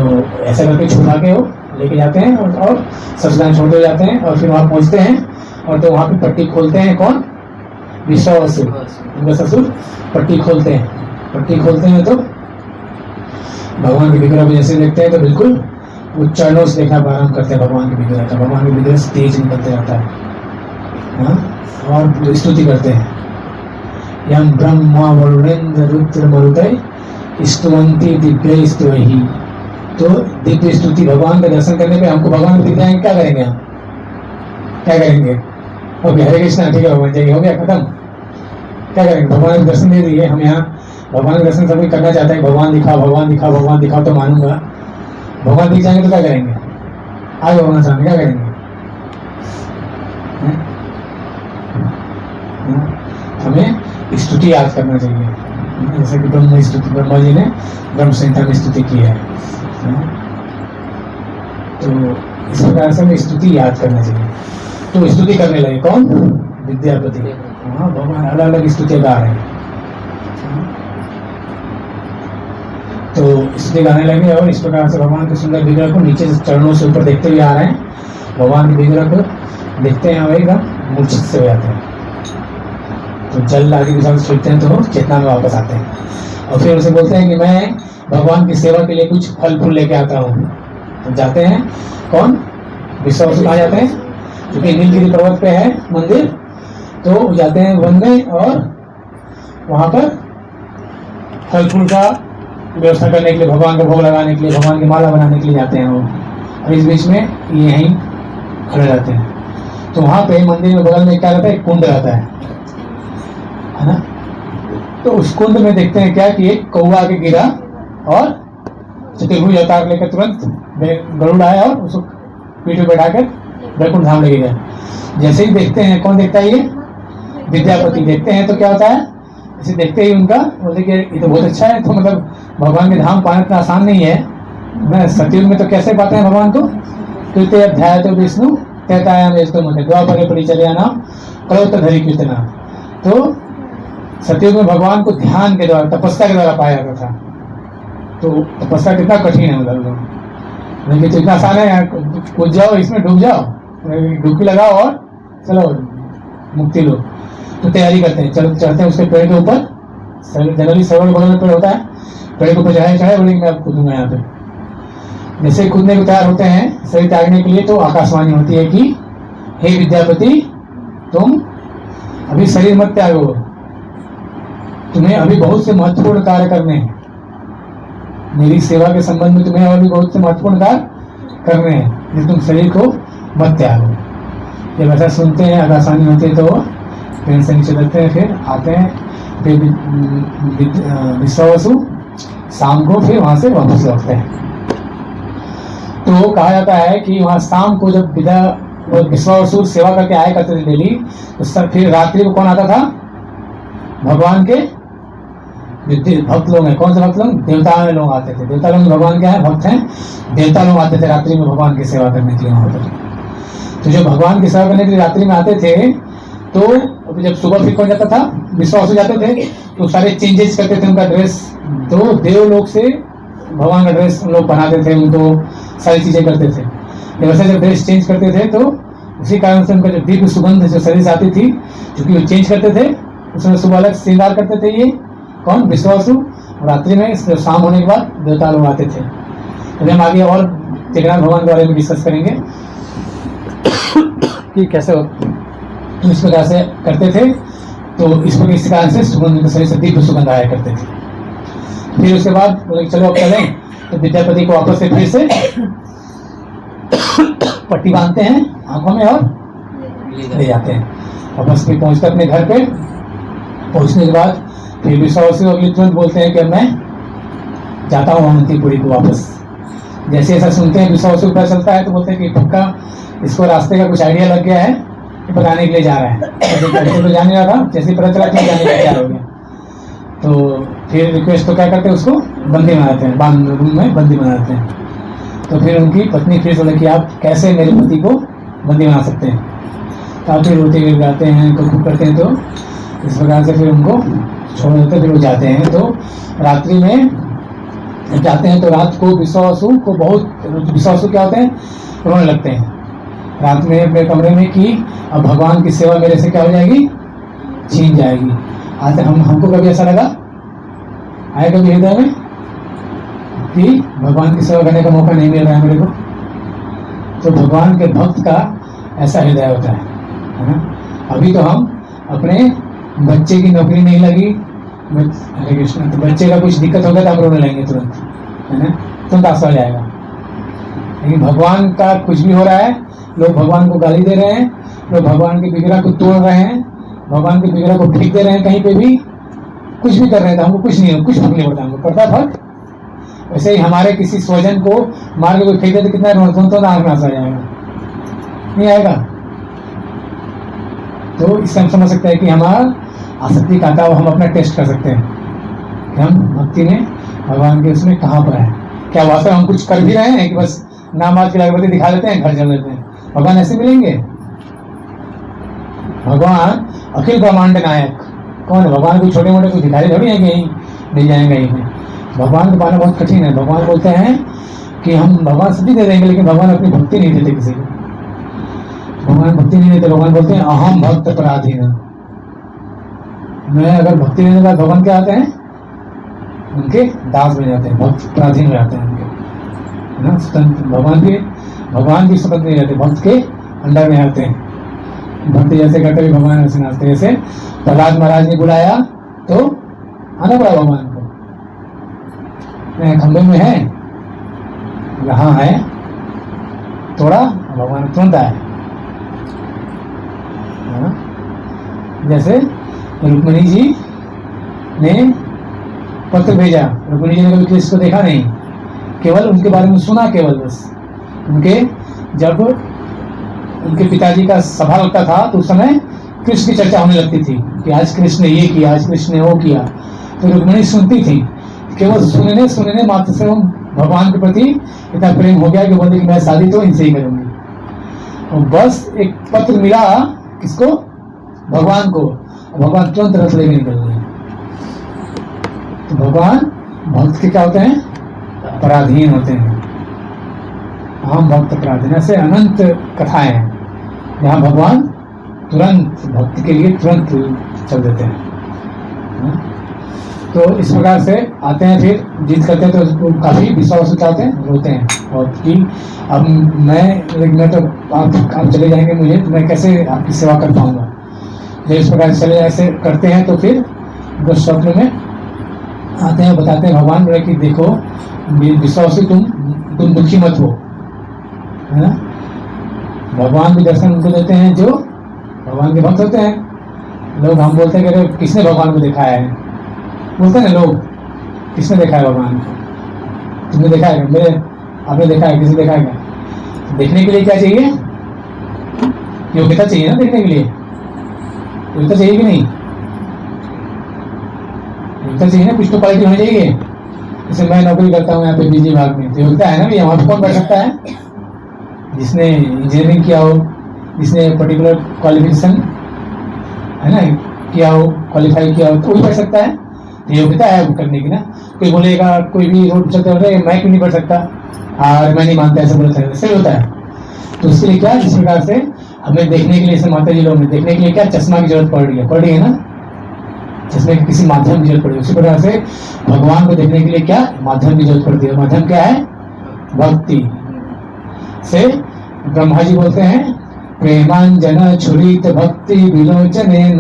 Speaker 1: ऐसा करके छुपा के वो लेके जाते हैं और सरसों दाने छोड़ते हुए जाते हैं और फिर वहाँ पहुँचते हैं और तो वहाँ पे पट्टी खोलते हैं। कौन? विश्वावसु, उनका ससुर पट्टी खोलते हैं। पट्टी खोलते हैं तो भगवान के विग्रह को जैसे देखते हैं तो बिल्कुल वो चरणों से देखना प्रारंभ करते हैं भगवान के विग्रह का। भगवान के विग्रह से तेज निकलते रहता है, हाँ? और स्तुति करते हैं, यम ब्रह्मा वरुणेन्द्र रुद्र मरुतय स्तुवन्ति दिव्य स्तुवैहि। तो दिव्य स्तुति, भगवान का दर्शन करने पे हमको भगवान दिख जाएंगे, क्या करेंगे हम? क्या करेंगे? ओके, हरे कृष्णा, ठीक है भगवान जी, हो गया खत्म। क्या करेंगे? भगवान के दर्शन दे दिए, हम यहाँ भगवान के दर्शन सभी करना चाहते हैं, भगवान दिखाओ भगवान दिखाओ भगवान दिखाओ तो मानूंगा। भगवान दिख जाएंगे तो क्या करेंगे? आगे भगवान सामने क्या करेंगे? हमें स्तुति याद करना चाहिए, जैसे कि ब्रह्म स्तुति, ब्रह्मा जी ने ब्रह्म संहिता में स्तुति की है। तो इस प्रकार से हमें स्तुति याद करना चाहिए। तो स्तुति करने लगे कौन? विद्यापति। हाँ, भगवान अलग अलग स्तुति गा रहे हैं। तो स्तुति गाने लगे और इस प्रकार से भगवान के सुंदर विग्रह को नीचे से चरणों से ऊपर देखते हुए आ रहे हैं। भगवान के विग्रह को देखते हैं और एकदम मूर्छित से हो जाते हैं। तो जल आदि के साथ छूटते हैं तो चेतना में वापस आते हैं और फिर उसे बोलते हैं कि मैं भगवान की सेवा के लिए कुछ फल फूल लेके आता हूँ। तो जाते हैं कौन? विश्वावसु कहाँ जाते हैं? क्योंकि नीलगिरी पर्वत पे है मंदिर, तो जाते हैं वन में और वहां पर फल फूल का व्यवस्था करने के लिए, भगवान का भोग लगाने के लिए, भगवान की माला बनाने के लिए जाते हैं वो। और इस बीच में ये यहीं खड़े रहते हैं। तो वहां पे मंदिर में बगल में क्या रहता है? एक कुंड रहता है ना? तो उस कुंड में देखते हैं क्या कि एक कौवा आके गिरा और चतुर्भुज अवतार लेकर तुरंत गरुड़ आया और उसको पीठ पे बैठाकर वैकुंठ धाम लेके गया। जैसे ही देखते हैं, कौन देखता है? ये विद्यापति देखते हैं। तो क्या होता है? इसे देखते ही उनका बोलते कि ये तो बहुत अच्छा है। तो मतलब भगवान के धाम पाना इतना आसान नहीं है ना। सतयुग में तो कैसे पाते हैं भगवान को? कृत्य अध्याय तो विष्णु तैतायाम द्वापर परिचर्या नाम कलौतधरी कीर्तना। तो सतयुग में भगवान को ध्यान के द्वारा, तपस्या के द्वारा पाया जाता था। तो तपस्या कितना कठिन है, मतलब लेकिन तो इतना आसान है, कूद जाओ इसमें, डूब जाओ, डुबकी लगाओ और चलो मुक्ति लो। तो तैयारी करते हैं, चढ़ते हैं उसके पेड़ के ऊपर। जनरली सरोवर बगल में पेड़ होता है, पेड़ के ऊपर चढ़ाए बोलेंगे मैं अब कूदूंगा यहाँ पे। जैसे ही कूदने को तैयार होते हैं शरीर त्यागने के लिए, तो आकाशवाणी होती है कि हे विद्यापति, तुम अभी शरीर मत त्यागो, तुम्हें अभी बहुत से महत्वपूर्ण कार्य करने हैं। मेरी सेवा के संबंध में तुम्हें अभी बहुत से महत्वपूर्ण कार्य करने हैं, इसलिए तुम शरीर को मत त्यागो। जब ऐसा सुनते हैं, आकाशवाणी होती है, तो ट्रेन से नीचे लगते हैं, फिर आते हैं। फिर विश्वावसु शाम को फिर वहां से वापस लौटते हैं। तो कहा जाता है कि वहां शाम को जब विश्वावसु सेवा करके आया करते थे डेली, तो फिर रात्रि को कौन आता था? भगवान के भक्त लोग हैं। कौन से भक्त लोग? देवता में लोग आते थे। देवता लोग भगवान के हैं, भक्त हैं, देवता लोग आते थे रात्रि में भगवान की सेवा करने के लिए वहां पर। तो जब भगवान की सेवा करने के लिए रात्रि में आते थे, तो जब सुबह फिर कौन जाता था? विश्वावसु जाते थे। तो सारे चेंजेस करते थे उनका ड्रेस। तो देवलोक से भगवान का ड्रेस उन लोग बनाते थे, उनको सारी चीजें करते थे। वैसे जब ड्रेस चेंज करते थे, तो उसी कारण से उनका जो दिव्य सुगंध जो शरीर से आती थी, क्योंकि वो चेंज करते थे, उसमें सुबह अलग श्रृंगार करते थे ये कौन? विश्वावसु। रात्रि में शाम होने के बाद देवता लोग आते थे। अभी हम आगे और जगन्नाथ भगवान के बारे में डिस्कस करेंगे कि कैसे तो इस प्रकार से करते थे। तो इस प्रकार इस कारण से सुगंध शरीर से दिव्य सुगंध आया करते थे। फिर उसके बाद बोले चलो अब चलें। तो विद्यापति को वापस से फिर से पट्टी बांधते हैं आंखों में और ले जाते हैं। वापस फिर पहुंचते अपने घर पे। पहुंचने के बाद फिर विश्वावसु अगले तुरंत बोलते हैं कि मैं जाता हूँ अवंतीपुरी को वापस। जैसे ऐसा सुनते हैं विश्वावसु पता चलता है, तो बोलते हैं कि पक्का इसको रास्ते का कुछ आइडिया लग गया है, बताने के लिए जा रहा है। तो जाने लगा, जैसे पता चला कि जाने का तैयार हो गया। तो फिर रिक्वेस्ट तो क्या करते हैं, उसको बंदी बनाते हैं, बांध रूम में बंदी बनाते हैं। तो फिर उनकी पत्नी फिर बोले कि आप कैसे मेरे पति को बंदी बना सकते हैं। तो आप फिर रोते गिर जाते हैं, तो खूब करते हैं, तो इस प्रकार से फिर उनको छोड़ देते, फिर वो जाते हैं। तो रात्रि में जाते हैं तो रात को विश्वासु को बहुत, विश्वासु क्या होते हैं, रोने लगते हैं रात में अपने कमरे में कि अब भगवान की सेवा मेरे से क्या हो जाएगी, छीन जाएगी। आज हमको कभी ऐसा लगा, आए कभी हृदय में कि भगवान की सेवा करने का मौका नहीं मिल रहा है मेरे को? तो भगवान के भक्त का ऐसा हृदय होता है ना। अभी तो हम अपने बच्चे की नौकरी नहीं लगी, हरे कृष्ण, तो बच्चे का कुछ दिक्कत होगा तो हम रोने लगेंगे तुरंत, है ना, तुरंत आंसू आ जाएगा। लेकिन भगवान का कुछ भी हो रहा है, लोग भगवान को गाली दे रहे हैं, लोग भगवान की विग्रह को तोड़ रहे हैं, भगवान की विग्रह को फेंक दे रहे हैं, कहीं पे भी कुछ भी कर रहे हैं, तो हमको कुछ नहीं, कुछ फर्क नहीं पड़ता, हमको पड़ता फर्क। वैसे ही हमारे किसी स्वजन को मार के कोई फेंक दे तो कितना रोना तो आंख में आंसू आ जाएगा, नहीं आएगा? तो इससे हम समझ सकते हैं कि हमारा आसक्ति का था, हम अपना टेस्ट कर सकते हैं कि हम भक्ति में भगवान के उसमें कहाँ पर है। क्या वास्तव हम कुछ कर भी रहे हैं कि बस नाम आज की अगरबत्ती दिखा देते हैं, घर चल देते हैं? भगवान ऐसे मिलेंगे? भगवान अखिल ब्रह्मांड नायक कौन है? भगवान को छोटे मोटे कुछ दिखाई थोड़ी है कि यहीं मिल जाएंगे, यहीं पे भगवान को पाना बहुत कठिन है। भगवान बोलते हैं कि हम भगवान सभी दे देंगे, लेकिन भगवान अपनी भक्ति नहीं देते किसी को। भगवान भक्ति नहीं देते, भगवान बोलते हैं अहम भक्त पराधीन। मैं अगर भक्ति देने के बाद भगवान क्या आते हैं, उनके दास बन जाते हैं, भक्त पराधीन हो जाते हैं उनके, है ना। स्वतंत्र भगवान भी स्वतंत्र नहीं रहते, भक्त के अंडर में आते हैं। भक्ति जैसे करते हुए भगवान ऐसे नाचते। जैसे प्रहलाद महाराज ने बुलाया तो आना पड़ा भगवान को, खंबे में है, यहाँ है, थोड़ा भगवान तुरंत आए। जैसे रुक्मिणी जी ने पत्र भेजा, रुक्मिणी जी ने कभी कृष्ण को देखा नहीं, केवल उनके बारे में सुना, केवल बस उनके, जब उनके पिताजी का सभा लगता था तो उस समय कृष्ण की चर्चा होने लगती थी कि आज कृष्ण ने ये किया, आज कृष्ण ने वो किया, तो रुक्मिणी सुनती थी। केवल सुनने मात्र से हम भगवान के प्रति इतना प्रेम हो गया कि बोलते कि मैं शादी तो इनसे ही करूंगी। और बस एक पत्र मिला किसको, भगवान को, भगवान तुरंत रथ लेके निकल गए। तो भगवान भक्त के क्या होते हैं, पराधीन होते हैं। हम भक्त पराधीन, ऐसे अनंत कथाएं हैं जहाँ भगवान तुरंत भक्त के लिए तुरंत चल देते हैं। तो इस प्रकार से आते हैं, फिर जिद करते हैं तो काफी विश्वास हो जाते हैं, रोते हैं और कि अब मैं तो आप चले जाएंगे मुझे, तो मैं कैसे आपकी सेवा कर पाऊंगा। जब इस प्रकार चले ऐसे करते हैं तो फिर वो स्वप्न में आते हैं, बताते हैं भगवान बोले कि देखो विश्वासी तुम दुखी मत हो, है ना। भगवान भी दर्शन उनको देते हैं जो भगवान के भक्त होते हैं। लोग हम बोलते हैं कि अरे किसने भगवान को दिखाया है, बोलते हैं लोग, किसने देखा है भगवान को? तुमने देखा है? मेरे आपने देखा है? किसी देखा है क्या? देखने के लिए क्या चाहिए, योग्यता चाहिए ना, देखने के लिए योग्यता चाहिए कि नहीं? योग्यता चाहिए ना, कुछ तो क्वालिटी होनी चाहिए। जैसे मैं नौकरी करता हूँ यहाँ पे बिजली विभाग में, तो योग्यता है ना भैया, वहाँ पे कौन बैठ सकता है? जिसने इंजीनियरिंग किया हो, जिसने पर्टिकुलर क्वालिफिकेशन है ना किया हो, क्वालिफाई किया हो, तो वही बैठ सकता है। योग्यता है करने की ना। कोई बोलेगा, कोई भी रोड चलते होते मैं क्यों नहीं पढ़ सकता, और मैं नहीं मानता, ऐसा बोलता है, ऐसे होता है। तो उसके लिए क्या, इस प्रकार से हमें देखने के लिए, जैसे माता जी लोग ने देखने के लिए क्या चश्मा की जरूरत पड़ रही है ना, चश्मे के किसी माध्यम की जरूरत पड़ी है। उसी प्रकार से भगवान को देखने के लिए क्या माध्यम की जरूरत पड़ती है। माध्यम क्या है, भक्ति से। ब्रह्मा जी बोलते हैं प्रेमांजन छुरित भक्ति विलोचनेन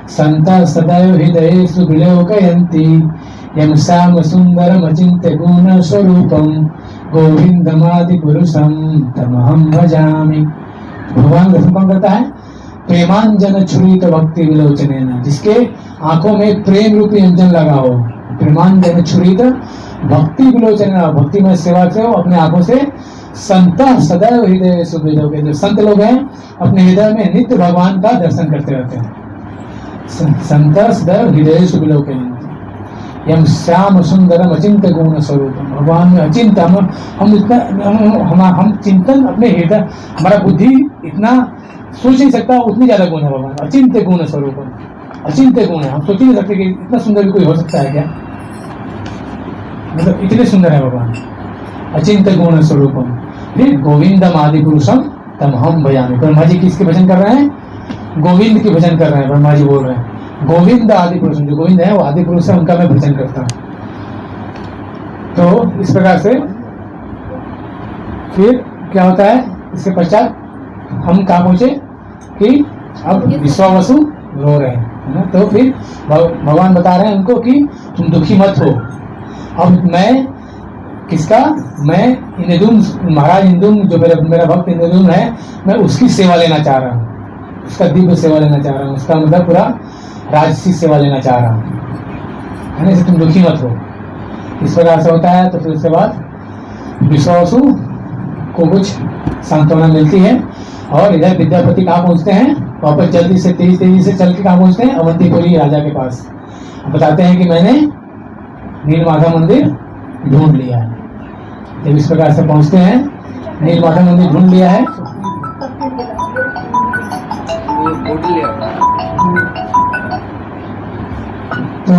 Speaker 1: संत सदैव हृदय सुविलोकयन्ति यम श्याम सुंदरम अचिंत्य गुण स्वरूपम गोविंदमादि पुरुषम तमहम भजामि। भगवान दर्शन कौन करता है, प्रेमांजन छुरित भक्ति विलोचनेन, जिसके आंखों में प्रेम रूपी अंजन लगा हो। प्रेमांजन छुरित भक्ति विलोचनेन, भक्ति में सेवा से हो अपने आंखों से। संत सदैव हृदय सुविलोकयन्ति, जो संत लोग हैं अपने हृदय में नित्य भगवान का दर्शन करते रहते हैं। संत सदैव हृदय सुविलोकयन्ति, यम श्याम सुंदरम अचिंत्य गुण स्वरूपम। भगवान में अचिंत्य हम इतना हम चिंतन अपने हृदय, हमारा बुद्धि इतना सोच नहीं सकता, उतनी ज्यादा गुण है भगवान। अचिंत्य गुण स्वरूपम, अचिंत्य गुण है, हम सोच ही नहीं सकते कि इतना सुंदर भी कोई हो सकता है क्या, मतलब इतने सुंदर है भगवान। अचिंत्य गुण स्वरूपम। फिर गोविंदम आदि पुरुषम तम हम भजामि। ब्रह्मा जी किसके भजन कर रहे हैं? गोविंद के भजन कर रहे हैं। ब्रह्मा जी बोल रहे हैं गोविंद आदि पुरुष, जो गोविंद है वो आदि पुरुष है, उनका मैं भजन करता हूँ। तो इस प्रकार से फिर क्या होता है, इसके पश्चात हम कहाँ पहुंचे कि अब विश्वावसु रो रहे हैं, है ना। तो फिर भगवान बता रहे हैं उनको कि तुम दुखी मत हो। अब मैं किसका, मैं इंद्रद्युम्न, महाराज इंद्रद्युम्न जो मेरा भक्त इंद्रद्युम्न है, मैं उसकी सेवा लेना चाह रहा हूँ, उसका दिव्य सेवा लेना चाह रहा हूँ, उसका मतलब पूरा राजसी सेवा लेना चाह रहा हूँ, है ना। इसलिए तुम दुखी मत हो। इस प्रकार से होता है। तो फिर उसके बाद विश्वावसु को कुछ सांत्वना मिलती है और इधर विद्यापति कहाँ पहुंचते हैं, वापस जल्दी से तेजी से चल के कहाँ पहुंचते हैं, अवंतीपुरी राजा के पास। बताते हैं कि मैंने नीलमाधव मंदिर ढूंढ लिया है। जब इस प्रकार से पहुंचते हैं, नीलमाधव मंदिर ढूंढ लिया है, तो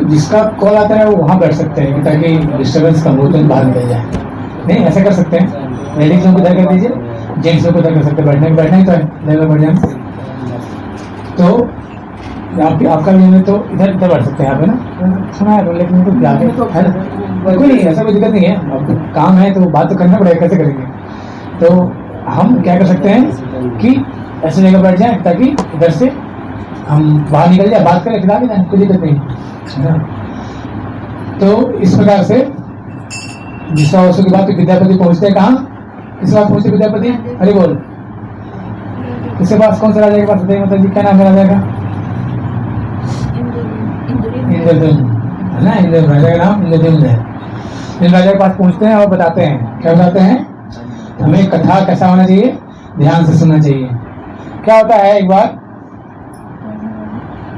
Speaker 1: जिसका कॉल आता है वो वहां बैठ सकते हैं ताकि डिस्टर्बेंस कम हो, तो बाहर निकल जाए। नहीं, ऐसा कर सकते हैं। लेडीज को इधर कर दीजिए, जेंट्स को इधर कर सकते हैं। बैठना ही तो है, इधर बैठ जाए। तो आपका भी है तो इधर बैठ सकते हैं आप, है ना। सुना है लेकिन तो जाके है ना, कोई नहीं, ऐसा कोई दिक्कत नहीं है। अब काम है तो बात तो करना पड़ेगा, कैसे करेंगे। तो हम क्या कर सकते हैं कि ऐसी जगह बैठ जाए ताकि इधर से हम बाहर निकल जाए, बात करें, फिलहाल जाए, कोई दिक्कत नहीं है। तो इस प्रकार से विश्वावसु के बाद विद्यापति पहुंचते हैं कहाँ, किस बात पहुंचते विद्यापति, अरे बोल इसके पास, कौन सा राजा के पास बताइए, मतलब जी क्या नाम है राजा का, इंद्रद्युम्न, है ना। इंद्र राजा का नाम इंद्रद्युम्न है। इन राजा के पास पहुंचते हैं और बताते हैं, क्या बताते हैं, हमें कथा कैसा होना चाहिए, ध्यान से सुनना चाहिए। क्या होता है, एक बार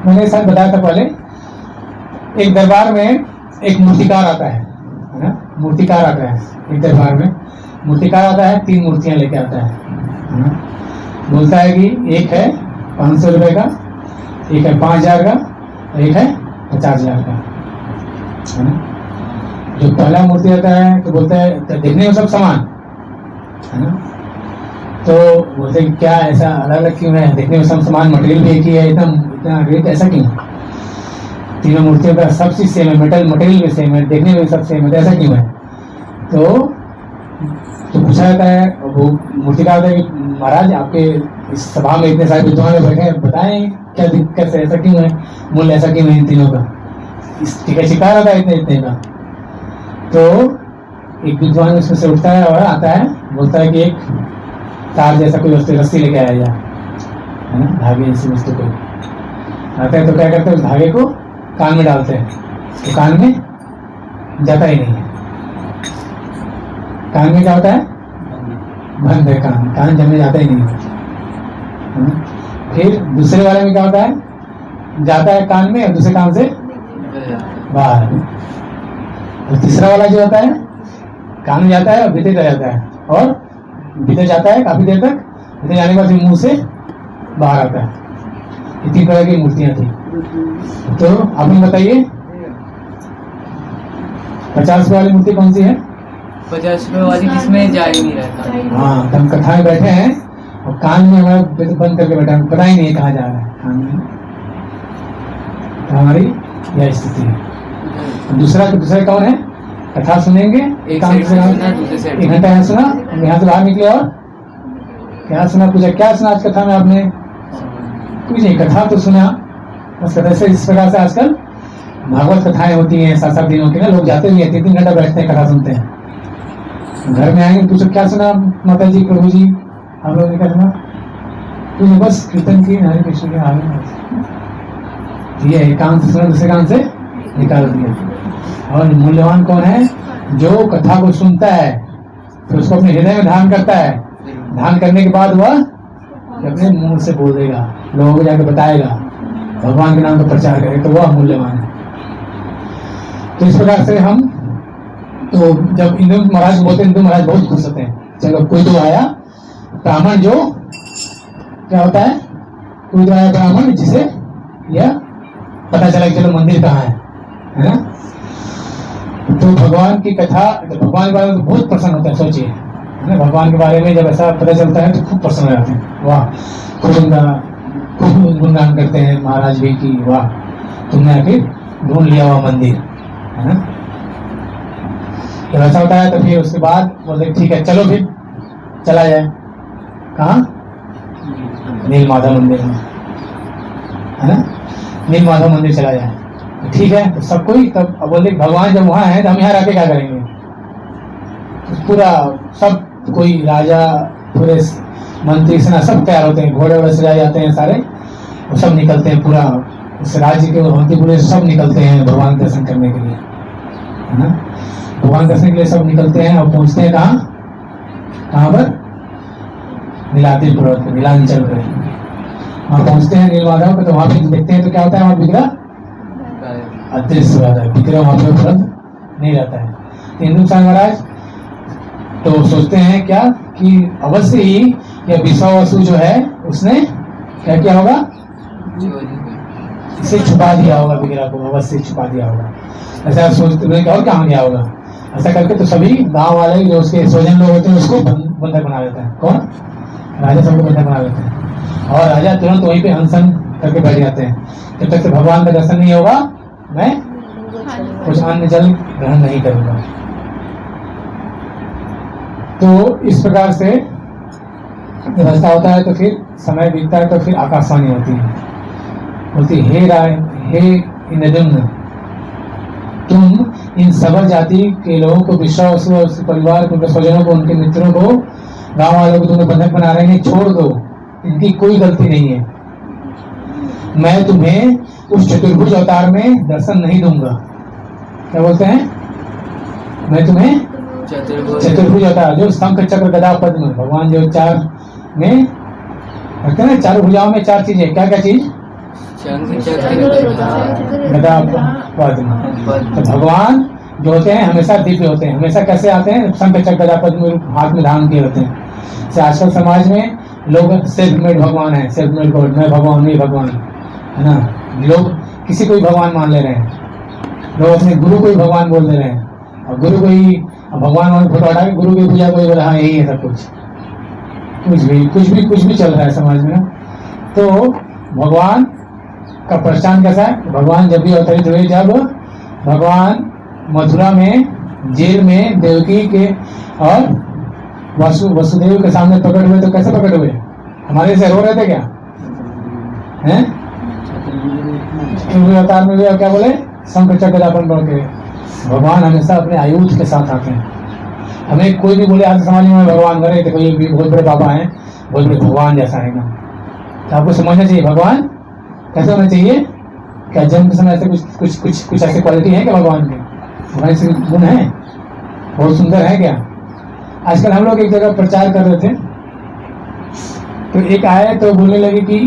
Speaker 1: मैंने साथ बताया था पहले, एक दरबार में एक मूर्तिकार आता है ना, मूर्तिकार आता है एक दरबार में, मूर्तिकार आता है, 3 मूर्तियां लेके आता है ना। बोलता है कि एक है 500 रुपए का, एक है 5000 का, एक है 50,000 का, है ना। जो पहला मूर्ति आता है तो बोलता है तो देखने में सब समान है ना, तो बोलते हैं क्या ऐसा अलग अलग क्यों है, देखने में सब समान, मटेरियल भी एक ही है, इतना रेट ऐसा क्यों, तीनों मूर्तियों का सब चीज सेम है, मटेरियल भी सेम है, देखने में भी सब सेम है, ऐसा क्यों है। तो पूछा जाता है, वो मूर्तिकार होता है कि महाराज आपके इस सभा में इतने सारे विद्वान बैठे हैं, बताएं क्या दिक्कत है, ऐसा क्यों है, मूल्य ऐसा क्यों है इन तीनों का, इस टीका शिकार होता है इतने का। तो एक विद्वान उसमें से उठता है और आता है, बोलता है कि एक तार जैसा कोई वस्तु, रस्सी लेके आया जा, है ना, धागे जैसी वस्तु को आता है। तो क्या करते हैं, उस धागे को कान में डालते हैं, तो कान में जाता ही नहीं है। कान में क्या होता है, बंद है, कान जमने जाता ही नहीं है। फिर दूसरे वाले में क्या होता है, जाता है कान में और दूसरे कान से बाहर। और तीसरा वाला जो होता है, कान में जाता है और भीतर जाता है, और भीतर जाता है काफी देर तक, भीतर जाने के बाद मुंह से बाहर आता है। इतनी तरह की मूर्तियां थी। तो आप बताइए 50 रुपए वाली मूर्ति कौन सी है,
Speaker 2: 50 रुपए वाली जिसमें जा ही नहीं रहता।
Speaker 1: हाँ, हम कथा में बैठे हैं और कान में हमारा बंद करके बैठा है, पता ही नहीं है कहाँ जा रहा है कान में। तो हमारी यह स्थिति है। दूसरा कौन है, कथा सुनेंगे, एक घंटा यहाँ सुना, यहाँ से बाहर निकले और क्या सुना, पूछा क्या सुना आज कथा में आपने, कुछ नहीं, कथा तो सुना बस। कथा से इस प्रकार से आजकल भागवत कथाएं होती हैं 7-7 दिनों की ना, लोग जाते हुए 3-3 घंटा बैठते हैं, कथा सुनते हैं। घर में आएंगे पूछो क्या सुना माता जी, प्रभु जी, आप लोगों ने क्या सुना, कुछ बस कीर्तन की, हरे कृष्ण के आगे, ये एक कान से सुना, दूसरे कान से निकाल दिया। और मूल्यवान कौन है, जो कथा को सुनता है तो उसको अपने हृदय में ध्यान करता है, ध्यान करने के बाद वह अपने मुंह से बोलेगा, लोगों को जाकर बताएगा, भगवान के नाम का प्रचार करें, तो वो अमूल्यवान है। तो इस प्रकार से हम, तो जब इंद्र महाराज बोलते हैं, इंद्र महाराज बहुत खुश होते हैं। चलो कोई तो आया ब्राह्मण, जो क्या होता है, कोई तो आया ब्राह्मण जिसे यह पता चला कि चलो मंदिर कहाँ है ना। तो भगवान की कथा, भगवान के बारे में बहुत प्रसन्न होता है। सोचिए है ना, भगवान के बारे में जब ऐसा पता चलता है तो खूब प्रसन्न हो जाते हैं। वाह, खूब गुणगान करते हैं महाराज भी की, वाह तुमने आखिर ढूंढ लिया हुआ मंदिर, है ना। जब ऐसा होता है तो फिर उसके बाद बोलते ठीक है चलो फिर चला जाए, कहाँ, नील माधव मंदिर में, है ना, नील माधव मंदिर चला जाए। ठीक है, तो सब कोई तब बोले भगवान जब वहां है तो हम यहाँ रह के क्या करेंगे। तो पूरा सब कोई, राजा, पूरे मंत्री सेना सब तैयार होते हैं, घोड़े वोड़े सजाए जाते हैं सारे, और सब निकलते हैं, पूरा इस राज्य के मंत्री पूरे सब निकलते हैं भगवान के दर्शन करने के लिए, है ना। भगवान दर्शन के लिए सब निकलते हैं और पहुंचते हैं कहाँ, कहाँ पर, नीलाद्रि पर्वत पे, नीलांचल पे वहाँ पहुंचते हैं नील माधव पे। तो वहाँ पे देखते हैं तो क्या होता है, वहाँ विग्रह अदृश्य हो जाता है, विग्रह वहाँ पे उपलब्ध नहीं रहता है। हिंदू महाराज तो सोचते हैं क्या कि अवश्य ही यह विश्वावसु जो है उसने क्या किया होगा, इसे छुपा दिया होगा, विग्रह को अवश्य छुपा दिया होगा। ऐसा सोचते हुए और कहाँ गया होगा। ऐसा करके तो सभी गांव वाले जो उसके स्वजन लोग होते हैं उसको बंधक बना लेते हैं। कौन, राजा सबको बंधक बना लेते हैं, और राजा तुरंत वहीं पे अनशन करके बैठ जाते हैं, जब तक से भगवान का दर्शन नहीं होगा मैं कुछ अन्न जल ग्रहण नहीं करूंगा। तो इस प्रकार से जब ऐसा होता है तो फिर समय बीतता है, तो फिर आकाशवाणी होती है, बोलती हे राय, हे इंद्रदम्न, तुम इन सबर जाति के लोगों को, विश्वावसु और उसके परिवार को, उनके स्वजनों को, उनके मित्रों को, गांव वालों को तुमने बंधक बना रहे हैं, छोड़ दो, इनकी कोई गलती नहीं है। मैं तुम्हें उस चतुर्भुज अवतार में दर्शन नहीं दूंगा। क्या बोलते हैं, मैं तुम्हें चतुर्भुज अवतार, जो शंख चक्र गदा पद्म, भगवान जो चार में रखते हैं ना, चारों भुजाओं में चार चीजें, क्या क्या चीज, गदा पद्म। तो भगवान जो होते हैं हमेशा दिव्य होते हैं, हमेशा कैसे आते हैं, शंख चक्र गदा पद्म हाथ में धारण किए होते हैं। तो आजकल समाज में लोग सेल्फ मेड भगवान है, सेल्फ मेड गॉड, मैं भगवान नहीं भगवान, है ना। लोग किसी को भी भगवान मान ले रहे हैं, लोग अपने गुरु को ही भगवान बोल दे रहे हैं, और गुरु को ही भगवान वाले फोटो हटा के गुरु की पूजा को ही बोला हाँ यही है सब कुछ। कुछ भी चल रहा है समाज में। तो भगवान का पहचान कैसा है, भगवान जब भी अवतरित हुए, जब भगवान मथुरा में जेल में देवकी के और वसुदेव के सामने प्रकट हुए, तो कैसे प्रकट हुए, हमारे से रो रहे थे क्या, हैं, अवतार में भी क्या बोले, शंख चक्र अपन बढ़ के। भगवान हमेशा अपने आयुध के साथ आते हैं। हमें कोई भी बोले आज समाज में भगवान करे, तो कोई भी बहुत बड़े बाबा हैं, बहुत बड़े भगवान जैसा है ना। तो आपको समझना चाहिए भगवान कैसे होना चाहिए, क्या जन्म के समय ऐसे कुछ ऐसी क्वालिटी है क्या भगवान की, भगवान से गुण है, बहुत सुंदर है क्या। आजकल हम लोग एक जगह प्रचार कर रहे थे, तो एक आए तो बोलने लगे कि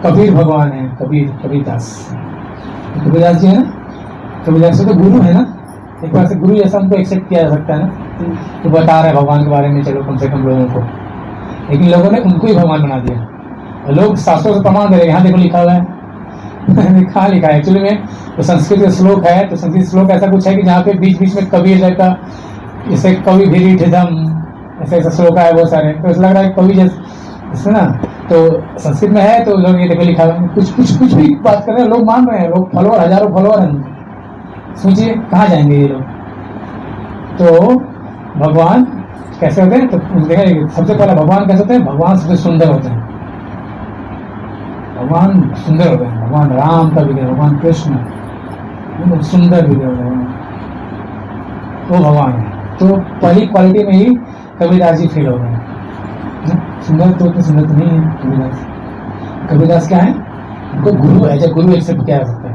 Speaker 1: कबीर भगवान है, कबीरदास जी है ना, कबीरदास तो गुरु है ना, एक बार से गुरु जैसा हमको एक्सेप्ट किया जा सकता है ना, तो बता रहे हैं भगवान के बारे में, चलो कम से कम लोगों को। लेकिन लोगों ने उनको ही भगवान बना दिया, और लोग शास्त्रों से प्रमाण दे रहे हैं, यहाँ देखो लिखा हुआ है कहाँ लिखा है, एक्चुअली में तो संस्कृत का श्लोक है, तो संस्कृत श्लोक ऐसा कुछ है कि जहाँ पे बीच बीच में कबीर जैसा, जैसे कवि भीरिठिदम, ऐसा श्लोक है बहुत सारे, तो ऐसा लग रहा है कवि जैसे ना, तो संस्कृत में है, तो लोग ये देखो लिखा है, कुछ भी बात कर रहे हैं, लोग मान रहे हैं, लोग फॉलोअर, हजारों फॉलोअर हैं। सोचिए कहाँ जाएंगे ये लोग। तो भगवान कैसे होते हैं, तो देखिए सबसे पहला भगवान कैसे होते हैं, भगवान सबसे सुंदर होते हैं, भगवान सुंदर होते हैं, भगवान राम का विग्रह, भगवान कृष्ण सुंदर विग्रह भगवान, वो भगवान है। तो पहली क्वालिटी में ही कबीरदास जी फेल हो गए। सुंदर तो उतने सुंदर तो नहीं है कबीरदास। कबीरदास क्या है, उनको गुरु है, जब गुरु एक्सेप्ट किया जा सकता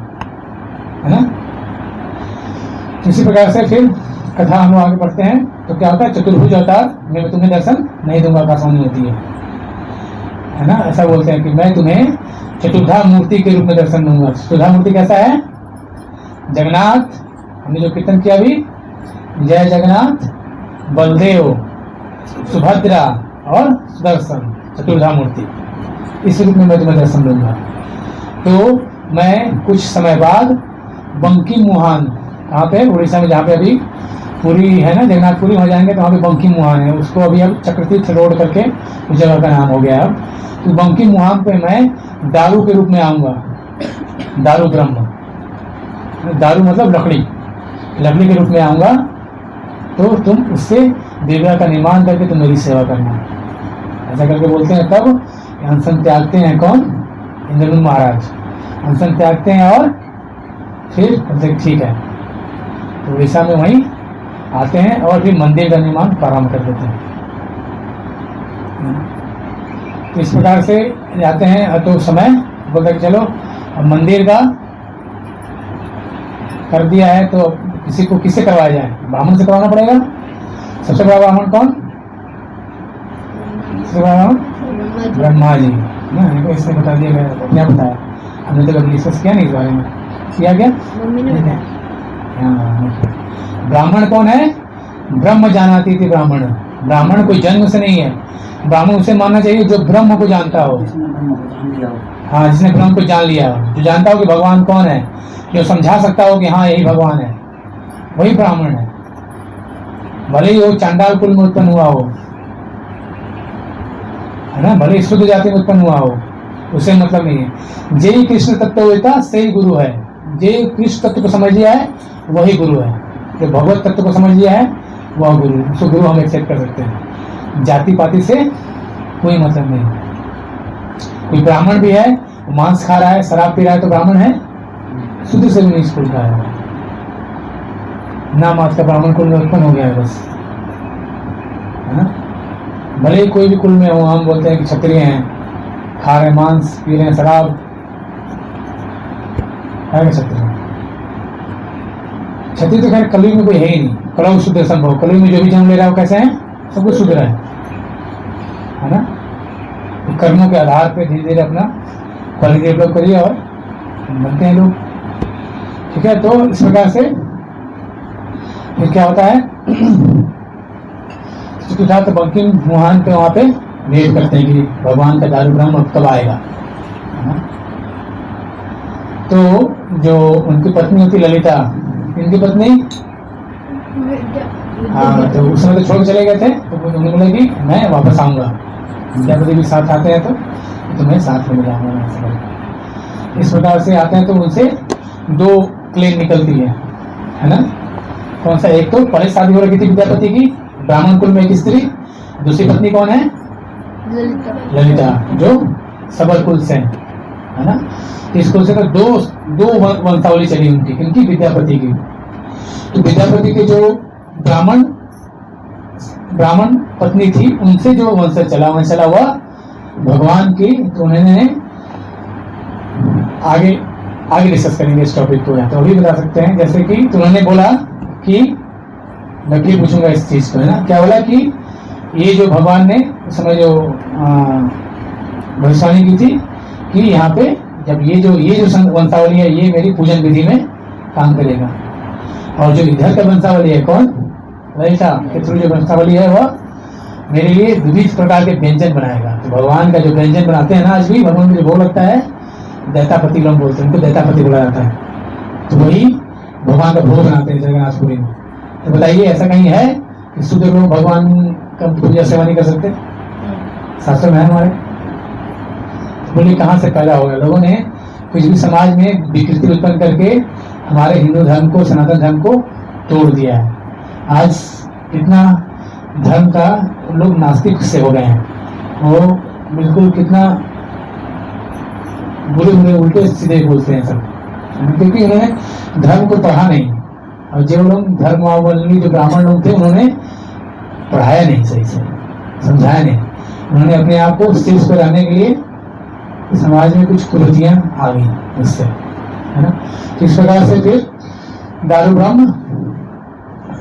Speaker 1: है ना। इसी प्रकार से फिर कथा हम आगे बढ़ते हैं, तो क्या होता है, चतुर्भुज अवतार में मैं तुम्हें दर्शन नहीं दूंगा, आकाशवाणी होती है। है ना, ऐसा बोलते हैं कि मैं तुम्हें चतुर्धा मूर्ति के रूप में दर्शन दूंगा। चतुर्धा मूर्ति कैसा है? जगन्नाथ, हमने जो कीर्तन किया अभी, जय जगन्नाथ, बलदेव, सुभद्रा और सुदर्शन, चतुर्धा मूर्ति, इस रूप में मैं तुम्हें दर्शन दूंगा। तो मैं कुछ समय बाद बंकी मुहान, कहाँ पे? उड़ीसा में, जहाँ पे अभी पुरी है ना, जगन्नाथपुरी, वहाँ जाएंगे तो वहाँ पे बंकी मुहान है, उसको अभी अब चक्रतीर्थ रोड करके उस जगह का नाम हो गया अब। तो बंकी मुहान पे मैं दारू के रूप में आऊँगा, दारू ब्रह्म, दारू मतलब लकड़ी, लकड़ी के रूप में आऊँगा। तो तुम उससे दिव्या का निर्माण करके तुम मेरी सेवा करना, ऐसा करके बोलते हैं। तब अनशन त्यागते हैं कौन? इंद्रद्युम्न महाराज अनशन त्यागते हैं और फिर बोलते ठीक है, तो उड़ीसा में वहीं आते हैं और फिर मंदिर का निर्माण प्रारंभ कर देते हैं। तो इस प्रकार से जाते हैं। तो समय बोलते चलो अब मंदिर का कर दिया है तो किसी को किससे करवाया जाए? ब्राह्मण से करवाना पड़ेगा। सबसे बड़ा ब्राह्मण कौन? सबसे बड़ा ब्राह्मण ब्रह्मा जी ना, इनको इसने बता दिया गया, क्या बताया हमने तो कभी डिस्कस किया नहीं इस बारे में, किया क्या? ब्राह्मण कौन है? ब्रह्म जानाती थी ब्राह्मण। ब्राह्मण कोई जन्म से नहीं है, ब्राह्मण उसे मानना चाहिए जो ब्रह्म को जानता हो। हाँ, जिसने ब्रह्म को जान लिया हो, जो जानता हो कि भगवान कौन है, जो समझा सकता हो कि हाँ यही भगवान है, वही ब्राह्मण है। भले ही वो चांडाल कुल में उत्पन्न हुआ हो, है ना, भले ही शुद्ध जाति में उत्पन्न हुआ हो, उसे मतलब नहीं है। जे कृष्ण तत्ववेता से ही गुरु है। जे कृष्ण तत्व को समझ लिया है वही गुरु है। जो भगवत तत्व को समझ लिया है वह गुरु, उसको गुरु हम एक्सेप्ट कर सकते हैं। जाति पाति से कोई मतलब नहीं। कोई ब्राह्मण भी है, मांस खा रहा है, शराब पी रहा है, तो ब्राह्मण है? शुद्ध से भी नहीं स्कूल का है, नाम आज का ब्राह्मण कुल में उत्पन्न हो गया है बस, है ना। भले ही कोई भी कुल में हो, हम बोलते हैं कि क्षत्रिय हैं, खा रहे मांस, पी रहे शराब, है क्षत्रिय। क्षत्रिय तो खैर कलयुग में कोई है ही नहीं, कलौ शुद्ध संभव। कलयुग में जो भी जन्म ले रहा है वो कैसे है? सब कुछ शुद्ध है ना। तो कर्मों के आधार पे धीरे धीरे अपना क्वालिटी डेवलप करिए और बनते हैं लोग, ठीक है। तो इस प्रकार से फिर क्या होता है, तो बंकिम मुहान पे वहां पे वेट करते हैं कि भगवान का दारू ब्रह्म कब आएगा, है ना। तो जो उनकी पत्नी होती ललिता, इनकी पत्नी, हाँ, तो उस समय तो छोड़ चले गए थे, तो उन्होंने बोला कि मैं वापस आऊंगा, विद्यापति भी साथ आते हैं तो मैं साथ में जाऊंगा। इस प्रकार से आते हैं तो उनसे दो क्लेम निकलती है ना। कौन सा? एक तो पहले शादी हो रही थी विद्यापति की, ब्राह्मण कुल में एक स्त्री, दूसरी पत्नी कौन है? ललिता, जो सबल कुल से है ना। इस कुल से तो दो वंशावली चली उनकी, इनकी विद्यापति की। तो विद्यापति के जो ब्राह्मण पत्नी थी, उनसे जो वंश चला हुआ भगवान की। तो उन्होंने आगे डिस्कस करेंगे इस टॉपिक को, तो अभी बता सकते हैं। जैसे कि तो उन्होंने बोला कि मैं फिर पूछूंगा इस चीज को, है ना। क्या बोला कि ये जो भगवान ने उस समय जो भविष्यवाणी की थी कि यहाँ पे जब ये जो वंशावली है ये मेरी पूजन विधि में काम करेगा, और जो इधर का वंशावली है कौन? ललिता के थ्रू जो वंशावली है वह मेरे लिए विविध प्रकार के व्यंजन बनाएगा। तो भगवान का जो व्यंजन बनाते हैं ना, आज भी भगवान को जो भोग लगता है दैतापति लोग बोलते हैं, उनको दैतापति बोला जाता है। तो वही भगवान का भोग बनाते हैं जगन्नाथपुरी में। तो बताइए ऐसा कहीं है कि शुद्ध लोग भगवान का पूजा सेवा नहीं कर सकते? शास्त्र में है हमारे। बोलिए कहाँ से पैदा होगा? लोगों ने कुछ भी समाज में विकृति उत्पन्न करके हमारे हिंदू धर्म को, सनातन धर्म को तोड़ दिया है। आज इतना धर्म का लोग नास्तिक से हो गए हैं, वो बिल्कुल कितना बुरे बुरे उल्टे सीधे बोलते हैं सब, क्योंकि उन्होंने धर्म को पढ़ा नहीं। और जो लोग धर्मावलंबी जो ब्राह्मण लोग थे, उन्होंने पढ़ाया नहीं सही से, समझाया नहीं। उन्होंने अपने आप को स्थिर पर रहने के लिए समाज में कुछ कुरीतियां आ गई उससे, है ना। इस प्रकार से फिर दारू ब्रह्म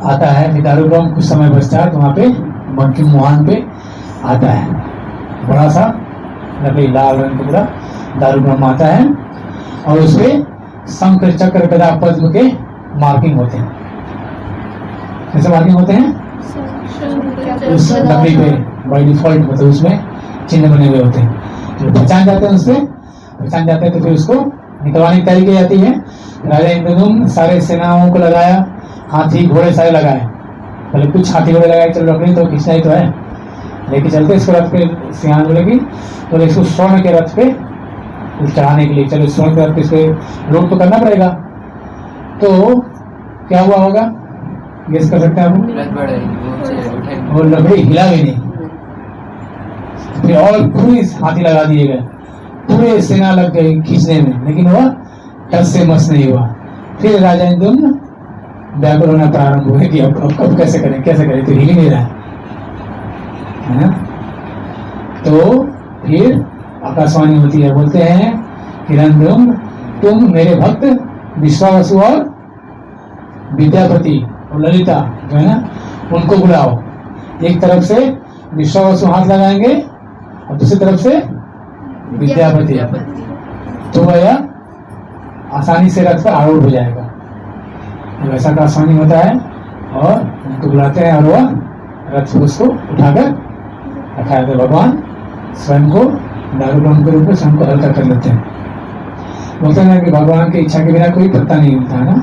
Speaker 1: आता है। फिर दारू ब्रह्म कुछ समय पश्चात वहां पे बंकिम मुहान पे आता है, बड़ा सा लकड़ी लाल रंग का पूरा दारू ब्रह्म आता है और उसपे शंख चक्र गदा पद्म के मार्किंग होते हैं। कैसे मार्किंग होते हैं? उस लकड़ी पे बाई डिफॉल्ट मतलब उसमें चिन्ह बने हुए होते हैं। जो पहचान जाते हैं उससे पहचान जाते हैं तो फिर उसको निकलवाने की तैयारी की जाती है। राजा इंद्रदुम्न सारे सेनाओं को लगाया, हाथी घोड़े सारे लगाए। पहले कुछ हाथी घोड़े लगाए, चलो लकड़ी तो खींचना ही तो है, लेके चलते इसको रथ पे सिंहान बोलेगी तो इसको स्वर्ण के रथ पे चढ़ाने के लिए, चलो स्वर्ण के रथ पे इस पे लोड तो करना पड़ेगा। तो क्या हुआ होगा, गेस कर सकते हैं आप?
Speaker 2: रथ बढ़ेगी,
Speaker 1: वो लकड़ी हिला भी नहीं, फिर और पूरी हाथी लगा दिए गए, पूरे सेना लग गई खींचने में, लेकिन वह टस से मस नहीं हुआ। फिर राजा इंद्रदुम्न व्याकुल होना प्रारंभ हुए कि अब कैसे करें तो हिल ही नहीं रहा है ना। तो फिर आकाशवाणी होती है, बोलते हैं हिरण्यद्रुम तुम मेरे भक्त विश्वावसु और विद्यापति और ललिता जो है ना उनको बुलाओ। एक तरफ से विश्वावसु हाथ लगाएंगे और दूसरी तरफ से विद्यापति, तो वह आसानी से रथ पर आरूढ़ हो जाएगा। वैसा का आसानी होता है और उनको बुलाते हैं और वह रथ को उसको उठाकर रखा जाता है। भगवान स्वयं को दारू ब्रह्म के रूप में स्वयं को हल्का कर लेते हैं। बोलते हैं कि भगवान की इच्छा के बिना कोई पत्ता नहीं होता है ना,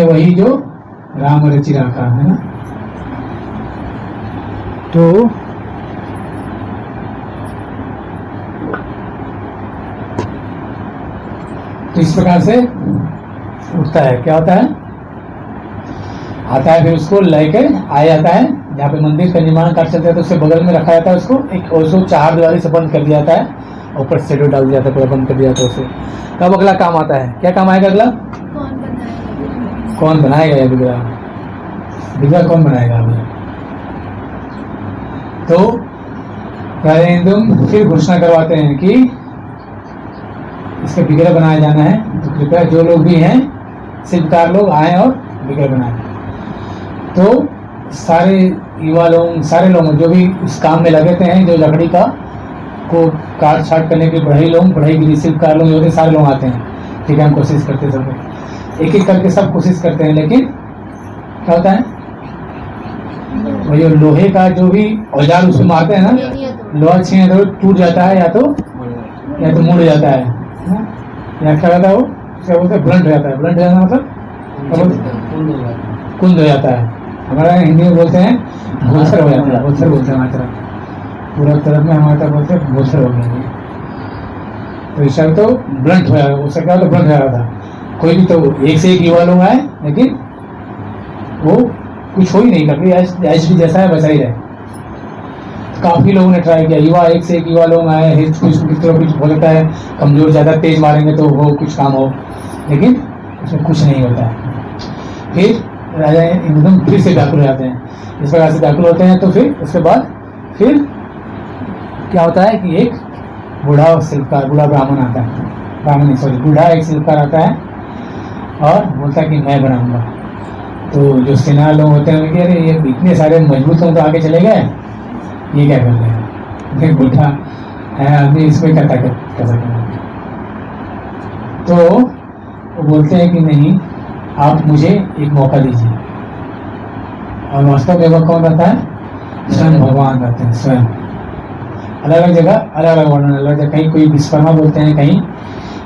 Speaker 1: वही जो राम रचि रखा है ना। तो इस प्रकार से उठता है, क्या होता है, आता है, फिर उसको लेके आया जाता है जहाँ पे मंदिर का निर्माण कार्य चलता है तो उसके बगल में रखा जाता है उसको, एक उसको चार दीवारी से बंद कर दिया जाता है, ऊपर शेडो डाल दिया जाता है, पूरा बंद कर दिया जाता है उसे। तब अगला काम आता है, क्या काम आएगा अगला? कौन बनाएगा ये विग्रह कौन बनाएगा अभी? तो राजा इंद्रदुम्न फिर घोषणा करवाते हैं कि इसका विग्रह बनाया जाना है, तो कृपया जो लोग भी हैं शिल्पकार लोग आए और विग्रह बनाए। तो सारे युवा लोग, सारे लोग जो भी इस काम में लगे थे हैं, जो लकड़ी का को काट छाट करने के बढ़ई शिल्पकार लोग होते, सारे लोग आते हैं। ठीक है, हम कोशिश करते सब एक एक करके सब कोशिश करते हैं, लेकिन क्या होता है, वो जो लोहे का जो भी औजार उसमें मारते हैं ना, लोहा छीने तो टूट जाता है या तो मुड़ जाता है या क्या कहता है वो, क्या बोलते हैं, ब्लंट हो जाता है। ब्लंट हो जाना मतलब कुंद हो जाता है। हमारा हिंदी में बोलते हैं भोसर हो जाता है, भोसर बोलते हैं हमारी तरफ, पूरा तरफ में हमारे तरफ बोलते हैं भोसर हो गया। तो इस तो ब्लंट हो जाएगा, उससे क्या होता है, ब्लंट हो जाता था। कोई भी तो एक से एक युवा लोग आए, लेकिन वो कुछ हो ही नहीं, लकड़ी एच भी जैसा है वैसा ही रहे। काफी लोगों ने ट्राई किया, युवा एक से एक युवा लोग आए, कुछ हो सकता है कमजोर ज्यादा तेज मारेंगे तो वो कुछ काम हो, लेकिन उसमें कुछ नहीं होता है। फिर राजा एकदम फिर से व्याकुल हो जाते हैं, इस प्रकार से व्याकुल होते हैं। तो फिर उसके बाद फिर क्या होता है कि एक बूढ़ा शिल्पकार, बूढ़ा ब्राह्मण आता है, बूढ़ा एक शिल्पकार आता है और बोलता है कि मैं बनाऊंगा। तो जो सेना लोग होते हैं कि अरे ये इतने सारे मजबूत लोग तो आगे चले गए, ये क्या कर रहे हैं, बूढ़ा है आदमी, इसमें क्या ताकत कर सकते। तो वो बोलते हैं कि नहीं, आप मुझे एक मौका दीजिए। और वास्तव में वह कौन रहता है, स्वयं भगवान रहते हैं। स्वयं अलग अलग जगह अलग अलग वर्णन, अलग जगह कहीं कोई विश्वकर्मा बोलते हैं कहीं,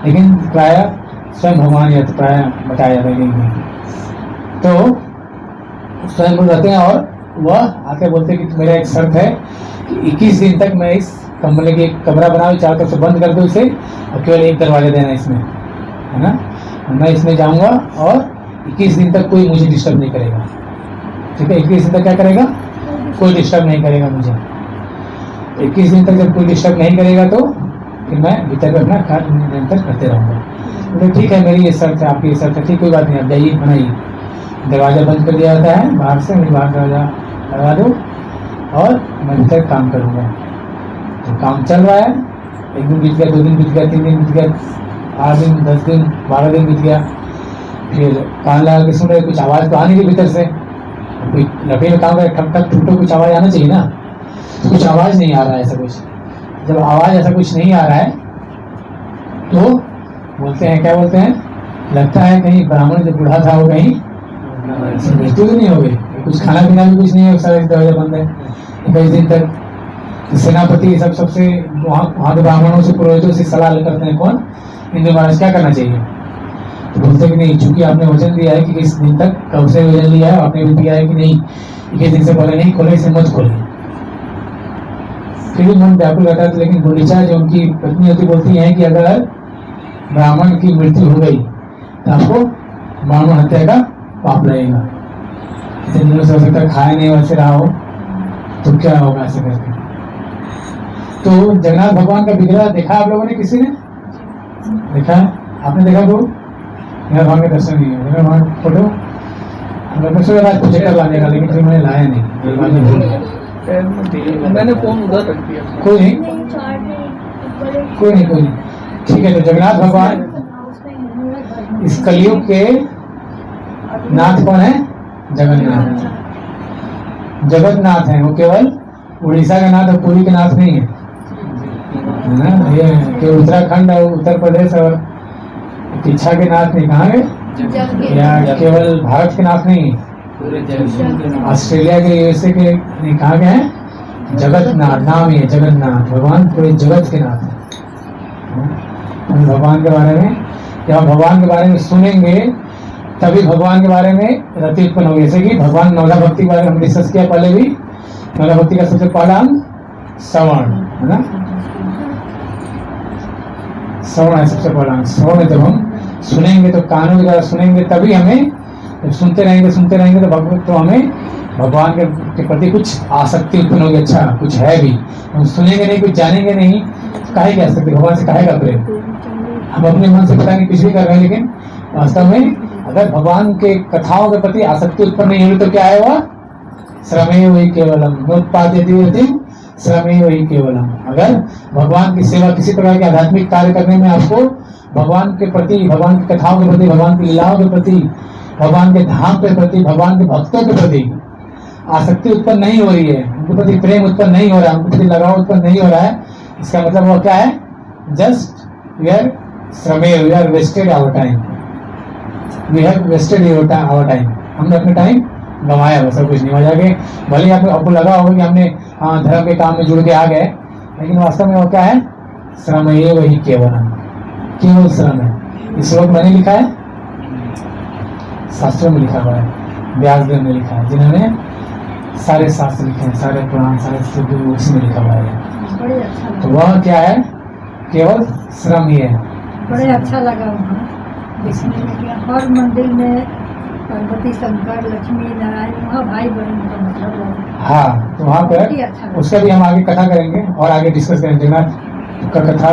Speaker 1: लेकिन प्राय स्वयं भगवान या तो प्राय बताया जाता है कहीं। तो स्वयं बोल रहते हैं और वह आके बोलते हैं कि मेरा एक शर्त है कि 21 दिन तक मैं इस कमरे के कमरा बनाऊँ, चारों तरफ से बंद कर दूँ इसे, और केवल एक दरवाजा देना इसमें, है ना। मैं इसमें जाऊंगा और 21 दिन तक कोई मुझे डिस्टर्ब नहीं करेगा। ठीक है, 21 दिन तक क्या करेगा, कोई डिस्टर्ब नहीं करेगा मुझे। 21 दिन तक जब कोई डिस्टर्ब नहीं करेगा तो फिर मैं भीतर में अपना कार्य निरंतर करते रहूँगा। तो ठीक है, मेरी ये शर्त है, आपकी ये शर्त है, ठीक, कोई बात नहीं, आप जाइए बनाइए। दरवाजा बंद कर दिया जाता है बाहर से, मेरी बाहर दरवाजा लगा दो और मैं भीतर काम करूँगा। तो काम चल रहा है, 1 दिन बीत गया, 2 दिन बीत गया, 3 दिन बीत गया, 8 दिन, 10 दिन, 12 दिन बीत गया। फिर कान लगा के सुन रहे, कुछ आवाज़ तो आ नहीं रही भीतर से, कोई लकड़ी में काम करे, ठक ठक ठुक ठुक कुछ आवाज़ आना चाहिए ना। तो कुछ आवाज नहीं आ रहा है, ऐसा कुछ। जब आवाज ऐसा कुछ नहीं आ रहा है तो बोलते हैं, क्या बोलते हैं, लगता है कहीं ब्राह्मण जो बूढ़ा था वो कहीं मृत्यु तो नहीं हो गई, कुछ खाना पीना भी कुछ नहीं है, सारे दरवाजा बंद है 21 दिन तक। सेनापति सब सबसे वहाँ के ब्राह्मणों से, पुरोहितों से सलाह करते हैं, कौन, इंद्र महाराज, क्या करना चाहिए। तो बोलते कि नहीं, चूंकि आपने वचन दिया है कि इस दिन तक, कब से वचन लिया है, आपने भी दिया है कि नहीं 21 दिन से पहले नहीं खोले, इसे मत खोले। फिर भी मन व्याकुल रहता है। लेकिन गुंडीचा जो उनकी पत्नी होती, बोलती है कि अगर ब्राह्मण की मृत्यु हो गई तो आपको ब्राह्मण हत्या का पाप लगेगा। इतने दिनों से हो सकता है खाया नहीं, वैसे रहा हो, तो क्या होगा ऐसे करके। तो जगन्नाथ भगवान का विग्रह देखा आप लोगों ने, किसी ने देखा है? आपने देखा? तो भगवान के दर्शन नहीं है, भगवान फोटो प्रोजेक्टर लाने का, लेकिन फिर मैंने लाया नहीं,
Speaker 3: मैंने फोन उधर रख दिया।
Speaker 1: कोई नहीं, कोई नहीं, कोई नहीं, ठीक है। तो जगन्नाथ भगवान इस कलयुग के नाथ कौन है? जगन्नाथ, जगन्नाथ है। वो केवल उड़ीसा का नाथ और पुरी के नाथ नहीं है ना, ये कि उत्तराखंड और उत्तर प्रदेश और इच्छा के नाथ नहीं, कहाँ गए, या केवल भारत के नाथ नहीं, ऑस्ट्रेलिया के, यूएसए के नहीं, कहाँ गए हैं? जगन्नाथ नाम ही है, जगन्नाथ। भगवान पूरे जगत के नाथ है। भगवान के बारे में, जब भगवान के बारे में सुनेंगे तभी भगवान के बारे में रति उत्पन्न होगी। जैसे कि भगवान नवला भक्ति के बारे में हम डिस्कस किया पहले भी। नवला भक्ति का सबसे पहला अंग श्रवण है ना, श्रवण है सबसे पहला अंग। श्रवण जब हम सुनेंगे तो कानों के द्वारा सुनेंगे, तभी हमें, जब सुनते रहेंगे तो हमें भगवान के प्रति कुछ आसक्ति उत्पन्न होगी। अच्छा, कुछ है भी, हम सुनेंगे नहीं, कुछ जानेंगे नहीं, काहे की आसक्ति, भगवान से काहे का प्रेम। हम अपने मन से पता नहीं कुछ भी कर रहे हैं, लेकिन वास्तव में अगर भगवान के कथाओं के प्रति आसक्ति उत्पन्न नहीं होगी तो क्या है वह? श्रमेव ही केवलम नोत्पाद्यते श्रमेव ही केवलम। अगर भगवान की सेवा, किसी प्रकार के आध्यात्मिक कार्य करने में आपको भगवान के प्रति, भगवान की कथाओं के प्रति, भगवान की लीलाओं के प्रति, भगवान के धाम के प्रति, भगवान के भक्तों के प्रति आसक्ति उत्पन्न नहीं हो रही है, उनके प्रति प्रेम उत्पन्न नहीं हो रहा है, उनके प्रति लगाव उत्पन्न नहीं हो रहा है, इसका मतलब वो क्या है? जस्ट वी आर श्रमेव, we are wasted our time, we have wasted our time. हमने अपने टाइम गंवाया, बस और कुछ नहीं। वजह के भले ही आपको लगा होगा कि हमने हाँ धर्म के काम में जुड़ के आ गए, लेकिन वास्तव में वो क्या है? श्रम ये वही केवलम, केवल श्रम है। इस श्लोक मैंने लिखा है, शास्त्रों में लिखा हुआ है, व्यासदेव ने लिखा है, जिन्होंने सारे शास्त्र लिखे हैं, सारे पुराण, सारे उसी में लिखा हुआ है। तो वह क्या है? केवल श्रम ही है।
Speaker 4: बड़े अच्छा लगा वहाँ देखने में, कि हर मंदिर में पार्वती, शंकर, लक्ष्मी, नारायण, वहाँ भाई बहन का मतलब है।
Speaker 1: हाँ, तो वहाँ पर
Speaker 4: अच्छा
Speaker 1: उसका भी हम आगे कथा करेंगे और आगे डिस्कस करेंगे जगन्नाथ का कथा।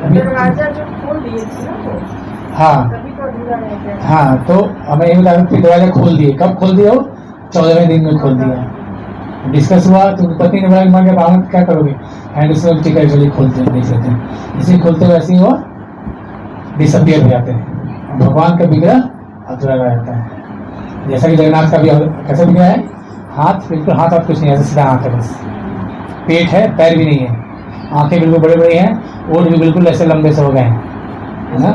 Speaker 4: दरवाजा जो खोल दिए थे ना वो,
Speaker 1: हाँ
Speaker 4: कभी तो अधूरा रह गया।
Speaker 1: हाँ, तो हमें ये बता दो, दरवाजा खोल दिए, कब खोल दिए हो? 14वें दिन में खोल दिया। डिस्कस हुआ तो पति ने बोला मां के बाहर क्या करोगे? हैंड से टिकट चलिए खोलते हैं, देख लेते हैं। इसे खोलते हुए ऐसे ही वो डिसअपियर हो जाते हैं। भगवान का विग्रह अधूरा रह जाता है। जैसा कि जगन्नाथ का भी कैसा विग्रह है? हाथ बिल्कुल, हाथ कुछ नहीं है, सीधा हाथ है बस, पेट है, पैर भी नहीं है, आंखें बिल्कुल बड़े बड़े हैं, ओठ भी बिल्कुल ऐसे लंबे से हो गए हैं, है ना।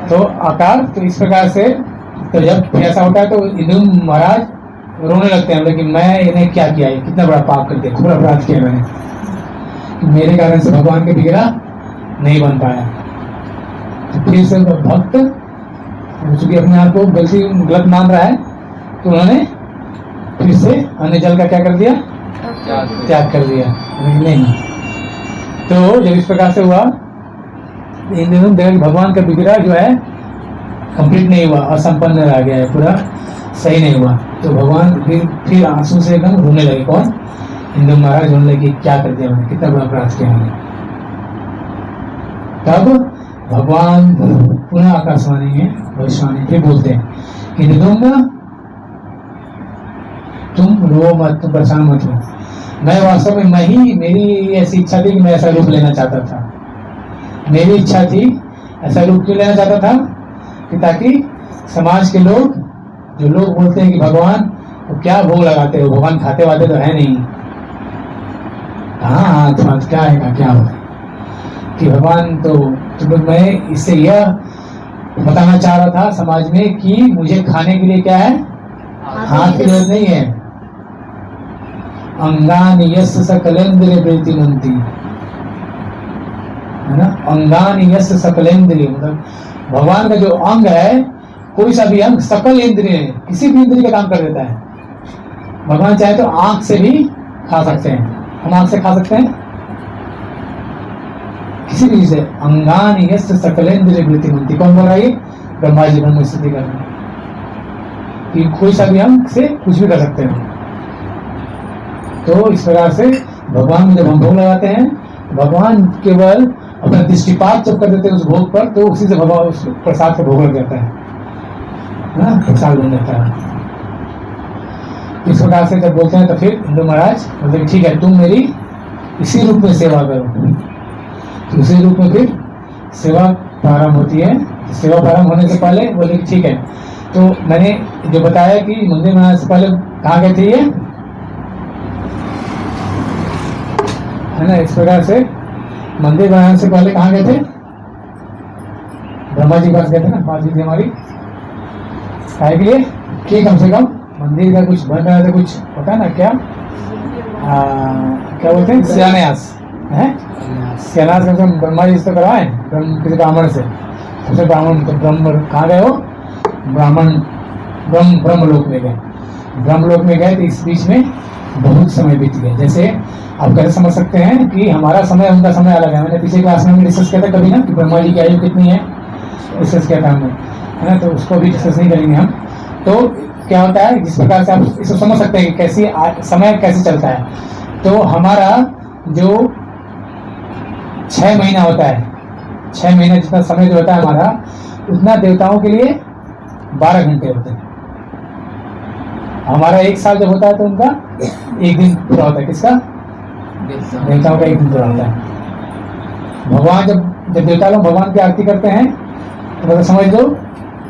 Speaker 1: तो आकार तो इस प्रकार से, तो जब ऐसा होता है तो इंद्र महाराज रोने लगते हैं, लेकिन मैं इन्हें क्या किया, ये कितना बड़ा पाप कर दिया, खूब अपराध किया मैंने, मेरे कारण से भगवान के विग्रह नहीं बन पाया। तो फिर से भक्त चूंकि अपने आप को गलत मान रहा है, तो उन्होंने फिर से अन्य जल का क्या कर दिया? त्याग कर दिया। नहीं, तो जब इस प्रकार से हुआ, इन दिनों भगवान का विग्रह जो है कंप्लीट नहीं हुआ, असंपन्न रह गया है, पूरा सही नहीं हुआ। तो भगवान फिर आंसू से एकदम रोने लगे। कौन? इंद्र महाराज रोने लगे, क्या कर दिया मैंने, कितना बड़ा अपराध किया मैंने। तब भगवान पुनः आकाशवाणी में भविष्यवाणी फिर बोलते हैं कि तुम रो मत, तुम परेशान मत हो। मैं वास्तव में मेरी ऐसी इच्छा थी कि मैं ऐसा रूप लेना चाहता था। मेरी इच्छा थी, ऐसा रूप क्यों लेना चाहता था? कि ताकि समाज के लोग, जो लोग बोलते हैं कि भगवान तो क्या भोग लगाते हो, भगवान खाते वाते तो है नहीं, हाँ तो क्या है, क्या होगा कि भगवान तो मैं इससे यह बताना चाह रहा था समाज में कि मुझे खाने के लिए क्या है, हाथ की जरूरत नहीं है। अंगान यस्य सकलेन्द्रिय वृत्तिमन्ति, है ना, अंगान यस्य सकलेन्द्रिय, मतलब भगवान का जो अंग है, कोई सा भी अंग सकल इंद्रिय, किसी भी इंद्रिय का काम कर देता है। भगवान चाहे तो आंख से भी खा सकते हैं, हम आंख से खा सकते हैं, किसी भी से। अंगान यस्य सकलेन्द्रिय वृत्तिमन्ति, कौन बोल रहा है? ब्रह्मा जी ब्रह्म स्तुति कर रहे हैं कि कोई सा भी अंग से कुछ भी कर सकते हैं। तो इस प्रकार से भगवान में जब हम भोग लगाते हैं, भगवान केवल अपना दृष्टिपात जब कर देते हैं उस भोग पर, तो उसी से भगवान उस प्रसाद का भोग लग जाता है ना, प्रसाद बन जाता है। इस प्रकार से जब बोलते हैं तो फिर इंदु महाराज बोलते हैं ठीक है, तुम मेरी इसी रूप में सेवा करो। तो उसी रूप में फिर सेवा प्रारंभ होती है। सेवा प्रारंभ होने से पहले बोले ठीक है, तो मैंने जो बताया कि मंदिर बनाने से पहले कहाँ गए थे ये, है ना। इस प्रकार से मंदिर बनाने से पहले कहाँ गए थे? ब्रह्मा जी के पास गए थे ना, बात थी हमारी काहे के लिए कि कम से कम मंदिर का कुछ बन रहा था, कुछ होता है ना, क्या क्या बोलते हैं, शिलान्यास है। शिलान्यास कम से कम ब्रह्मा जी से तो करवाए, किसी ब्राह्मण से। सबसे ब्राह्मण तो ब्रह्म कहाँ गए हो? ब्राह्मण ब्रह्म लोक में गए। ब्रह्म लोक में गए तो इस बीच में बहुत समय बीत गया। जैसे आप कैसे समझ सकते हैं कि हमारा समय उनका समय अलग है। मैंने पिछले क्लास में डिस्कस किया था कभी ना कि ब्रह्मा जी की आयु कितनी है, डिस्कस किया था हमने, है ना। तो उसको भी डिस्कस नहीं करेंगे हम। तो क्या होता है, जिस प्रकार से आप इसको समझ सकते हैं कि कैसी समय कैसे चलता है। तो हमारा जो 6 महीना होता है, 6 महीना जितना समय जो होता है हमारा, उतना देवताओं के लिए 12 घंटे होते हैं। हमारा 1 साल जब होता है तो उनका 1 दिन पूरा होता है। किसका? देवताओं का 1 दिन पूरा होता है। भगवान जब देवता लोग भगवान की आरती करते हैं तो मतलब समझ लो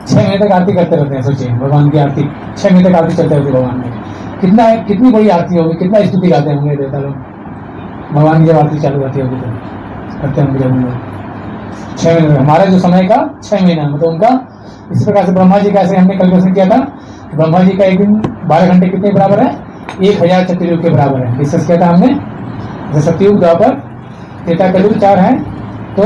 Speaker 1: 6 महीने तक आरती करते रहते हैं। सोचिए भगवान की आरती 6 महीने तक आरती चलते रहती है भगवान में। कितनी बड़ी आरती होगी, कितना स्तुति गाते होंगे देवता लोग भगवान की जब आरती चालू होती होगी तो करते होंगे जब लोग 6 महीने। हमारा जो समय का 6 महीना मतलब उनका। इसी प्रकार से ब्रह्मा जी का ऐसे हमने कैलकुलेशन किया था। ब्रह्मा जी का 1 दिन 12 घंटे कितने बराबर है? 1000 चतुर्युग के बराबर है। डिस्कस किया था हमने। सतयुग, द्वापर, त्रेता, कलयुग 4 है। तो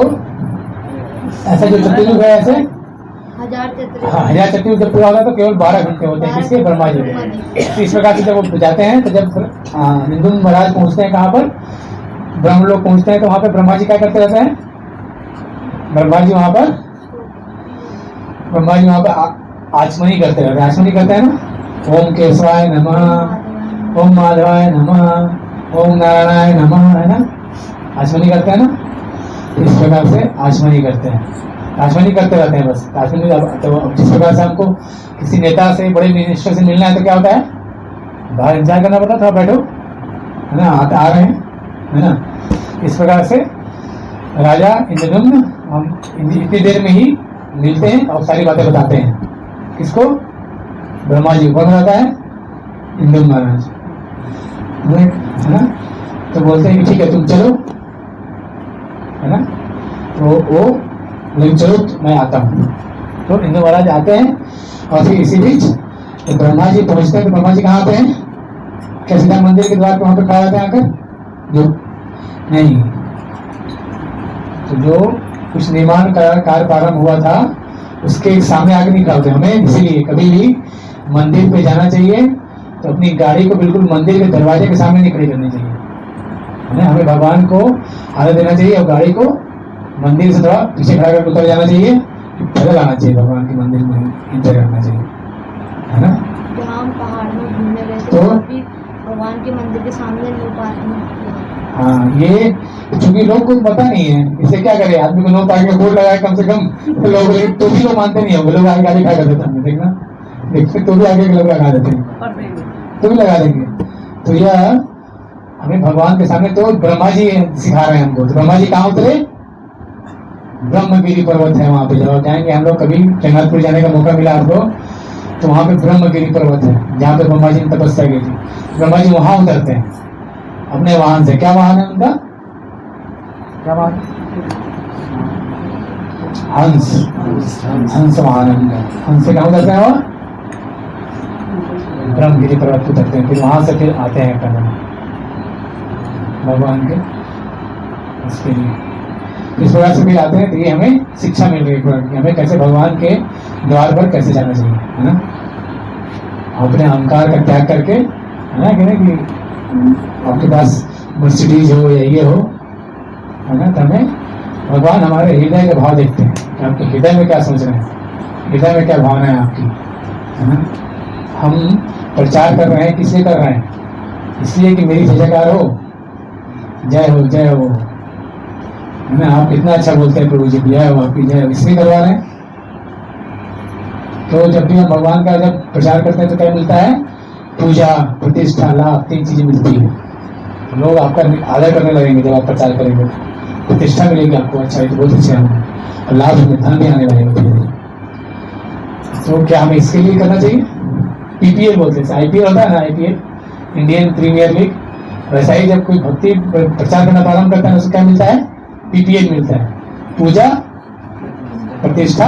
Speaker 1: ऐसा जो चतुर्युग है ऐसे 1000 चतुर्युग जब पूरा होगा तो केवल 12 घंटे होते हैं। किसके? ब्रह्मा जी के। तो इस प्रकार से जब वो जाते हैं तो जब निंदु महाराज पहुंचते हैं कहाँ पर? ब्रह्म लोग पहुंचते हैं। तो वहां पर ब्रह्मा जी क्या करते रहते हैं? ब्रह्मा जी वहां पर आचमनी करते रहते हैं। आचमनी करते हैं ना, ओम केशवाय नमः, ओम माधवाय नमः, ओम नारायणाय नमः, है ना। आचमनी करते हैं ना। इस प्रकार से आचमनी करते हैं, आचमनी करते रहते हैं बस। आचमनी तो जिस प्रकार से हमको किसी नेता से, बड़े मिनिस्टर से मिलना है तो क्या होता है? बाहर इंतजार करना पड़ता था, बैठो, है ना, आ रहे हैं, है ना। इस प्रकार से राजा इंद्रदम्न हम इतनी देर में ही मिलते हैं और सारी बातें बताते हैं। किसको? ब्रह्मा जी। कौन बताता है? इंद्र महाराज, है ना। तो बोलते हैं कि ठीक है तुम चलो, है ना। तो वो लेकिन चलो मैं आता हूँ। तो इंद्र महाराज आते हैं और फिर इसी बीच तो ब्रह्मा जी पहुंचते हैं। तो ब्रह्मा जी कहाँ आते हैं? क्या सीधा मंदिर के द्वार पर वहां पर खड़ा रहते हैं आकर? जो नहीं, तो जो कुछ निर्माण कार्य प्रारंभ हुआ था उसके सामने आगे नहीं खड़े हमें। इसीलिए कभी भी मंदिर पे जाना चाहिए तो अपनी गाड़ी को बिल्कुल मंदिर के दरवाजे के सामने नहीं खड़ी करनी चाहिए, है ना। हमें भगवान को आदर देना चाहिए और गाड़ी को मंदिर से थोड़ा पीछे खड़ा करके उतर जाना चाहिए, पैदल आना चाहिए, भगवान के मंदिर में एंटर करना चाहिए, है ना।
Speaker 5: जहाँ हम पहाड़ में घूमने गए थे
Speaker 1: तो
Speaker 5: भगवान के मंदिर के सामने नो पार्किंग।
Speaker 1: हाँ, ये चूंकि लोग को पता नहीं है, इसे क्या करे, आदमी को नो पार्किंग बोर्ड लगाए कम से कम लोग, तो भी लोग मानते नहीं होंगे, लोग आगे गाड़ी खड़ा कर देते हैं। देखना देखते तो भी आगे लोग लगा देते हैं, तो भी लगा देंगे। तो यह हमें भगवान के सामने, तो ब्रह्मा जी सिखा रहे हैं हमको। तो ब्रह्मा जी कहाँ उतरे? ब्रह्मगिरी पर्वत है वहां पे। जब जाएंगे हम लोग, कभी जगन्नाथपुर जाने का मौका मिला आपको तो वहां पे ब्रह्मगिरी पर्वत है जहाँ पे ब्रह्मा जी ने तपस्या की थी। ब्रह्मा जी वहां उतरते हैं, अपने वाहन से। क्या वाहन है उनका? क्या वाहन? हंस। हंस वाहन है उनका। हंस से कहाँ उतरते हैं वो? ब्रह्मगिरी पर्वत उतरते हैं, फिर वहां से फिर आते हैं कदम भगवान के उसके लिए। इस प्रकार से भी आते हैं। तो ये हमें शिक्षा मिल रही है कि हमें कैसे भगवान के द्वार पर कैसे जाना चाहिए, है ना। अपने अहंकार का त्याग करके, है ना, कि आपके पास मर्सिडीज हो या ये हो, है ना, तो हमें भगवान हमारे हृदय का भाव देखते हैं कि आपके हृदय में क्या सोच रहे हैं, हृदय में क्या भावना है आपकी, है ना। हम प्रचार कर रहे हैं, किस लिए कर रहे हैं? इसलिए कि मेरी जयकार हो, जय हो, जय हो, है ना। आप कितना अच्छा बोलते हैं प्रभु जी, जय हो, आपकी जय हो, इसलिए करवा रहे हैं। तो जब भी हम भगवान का जब प्रचार करते हैं तो क्या मिलता है? पूजा, प्रतिष्ठा, लाभ, 3 चीजें मिलती है। लोग आपका आदर करने लगेंगे जब आप प्रचार करेंगे, प्रतिष्ठा मिलेगी आपको, अच्छा ये तो बहुत अच्छा है, और लाभ में धन भी आने लगेगा धीरे धीरे। तो क्या हमें इसके लिए करना चाहिए? पीपीएल बोलते हैं, आईपीएल होता है ना, आईपीएल इंडियन प्रीमियर लीग, वैसा ही जब कोई भक्ति प्रचार करना प्रारंभ करता है उसको क्या मिलता है? पीपीएल मिलता है, पूजा, प्रतिष्ठा,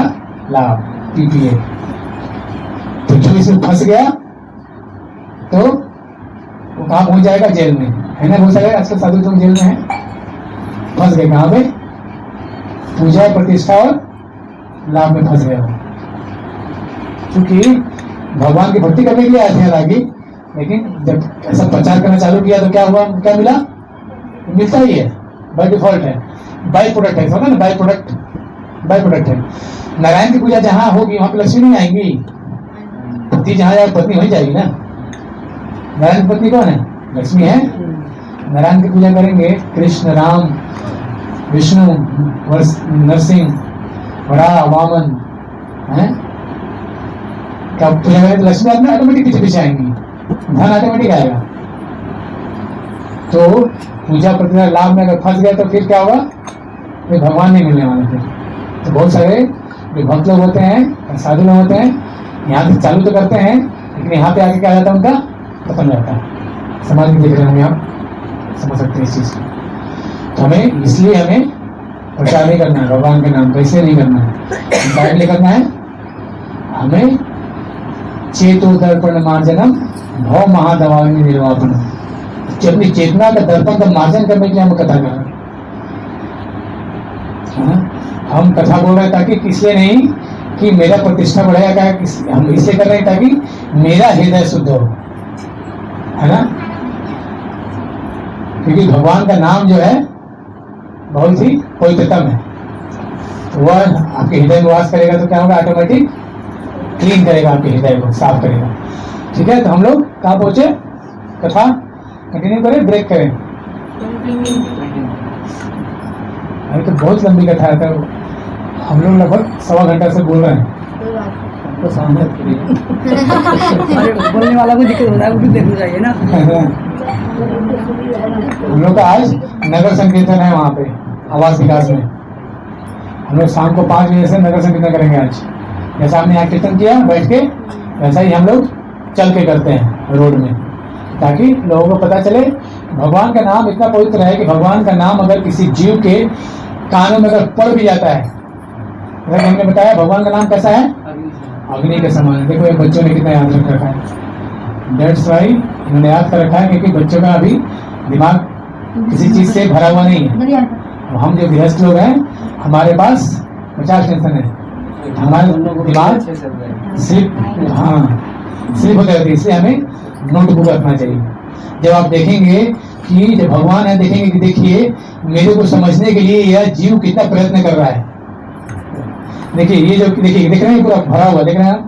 Speaker 1: लाभ, पीपीएल। तो जो इसमें फंस गया तो वो कहाँ पहुंच जाएगा? जेल में, है ना। बहुत सारे आजकल साधु लोग जेल में हैं, फंस गए। कहाँ पे? पूजा, प्रतिष्ठा और लाभ में फंस गया। क्योंकि भगवान की भक्ति करने के लिए आए थे हालांकि, लेकिन जब ऐसा प्रचार करना चालू किया तो क्या हुआ? क्या मिला? मिलता ही है, बाय डिफॉल्ट है, बाय प्रोडक्ट है, समझ ना, बाय प्रोडक्ट, बाय प्रोडक्ट है। नारायण की पूजा जहां होगी वहां पे लक्ष्मी नहीं आएंगी, पति जहां जाए पत्नी वहीं जाएगी ना। नारायण की पत्नी कौन है? लक्ष्मी है। नारायण की पूजा करेंगे, कृष्ण, राम, विष्णु, नरसिंह, वराह, वामन, है, क्या पूजा करें तो लक्ष्मी आदमी ऑटोमेटिक पीछे पीछे आएंगी, धन ऑटोमेटिक आएगा। तो पूजा प्रतिष्ठा लाभ में अगर फंस गए तो फिर क्या होगा? फिर भगवान नहीं मिलने वाले फिर। तो बहुत सारे जो भक्त लोग होते हैं, साधु लोग होते हैं, यहाँ से चालू तो करते हैं लेकिन यहाँ पे आके क्या जाता है? उनका खत्म हो जाता है। समाज में देख रहे होंगे आप, समझ सकते हैं इस चीज को। तो हमें इसलिए हमें प्रचार नहीं करना है भगवान के नाम, कैसे नहीं करना है, क्या नहीं करना है हमें? चेतो दर्पण मार्जनम भव महादवामी निर्वापन। अपनी चेतना का दर्पण का मार्जन करने के लिए हम कथा कर रहे हैं। हम कथा बोल रहे हैं ताकि इसलिए नहीं कि मेरा प्रतिष्ठा बढ़ेगा, हम इसलिए कर रहे हैं ताकि मेरा हृदय शुद्ध हो, है ना। क्योंकि भगवान का नाम जो है बहुत ही पवित्रतम है, तो वह आपके हृदय में वास करेगा तो क्या होगा? ऑटोमेटिक क्लीन करेगा आपके हृदय को, साफ करेगा। ठीक है, तो हम लोग कहाँ पहुंचे? कथा कंटिन्यू करें, ब्रेक करें? अरे तो बहुत लंबी कथा है, तो हम लोग लगभग 1.25 घंटा से बोल रहे हैं।
Speaker 5: कोई बात नहीं।
Speaker 1: तो सामने
Speaker 3: अरे बोलने वाला को दिक्कत हो रहा है, वो भी देखना चाहिए ना।
Speaker 1: हम लोग का आज नगर संकीर्तन है वहाँ पे आवास विकास में। हम लोग शाम को 5 बजे से नगर संकीर्तन करेंगे आज। जैसा हमने यहाँ कीर्तन किया बैठ के, वैसा ही हम लोग चल के करते हैं रोड में, ताकि लोगों को पता चले भगवान का नाम इतना पवित्र है कि भगवान का नाम अगर किसी जीव के कानों में अगर पड़ भी जाता है, अगर हमने बताया भगवान का नाम कैसा है? अग्नि के समान। देखो ये बच्चों ने कितना याद रख रखा है। दैट्स वाई इन्होंने याद कर रखा है, क्योंकि बच्चों का अभी दिमाग किसी चीज से भरा हुआ नहीं है। हम जो गृहस्थ लोग हैं, हमारे पास 50 टेंशन है, हमारे दिमाग स्लिप स्लिप होते रहती है। इसलिए हमें नोटबुक रखना चाहिए। जब आप देखेंगे कि जब भगवान है, देखेंगे कि देखिए मेरे को समझने के लिए यह जीव कितना प्रयत्न कर रहा है। देखिए ये जो देखिए देख रहे हैं पूरा भरा हुआ, देख रहे हैं आप,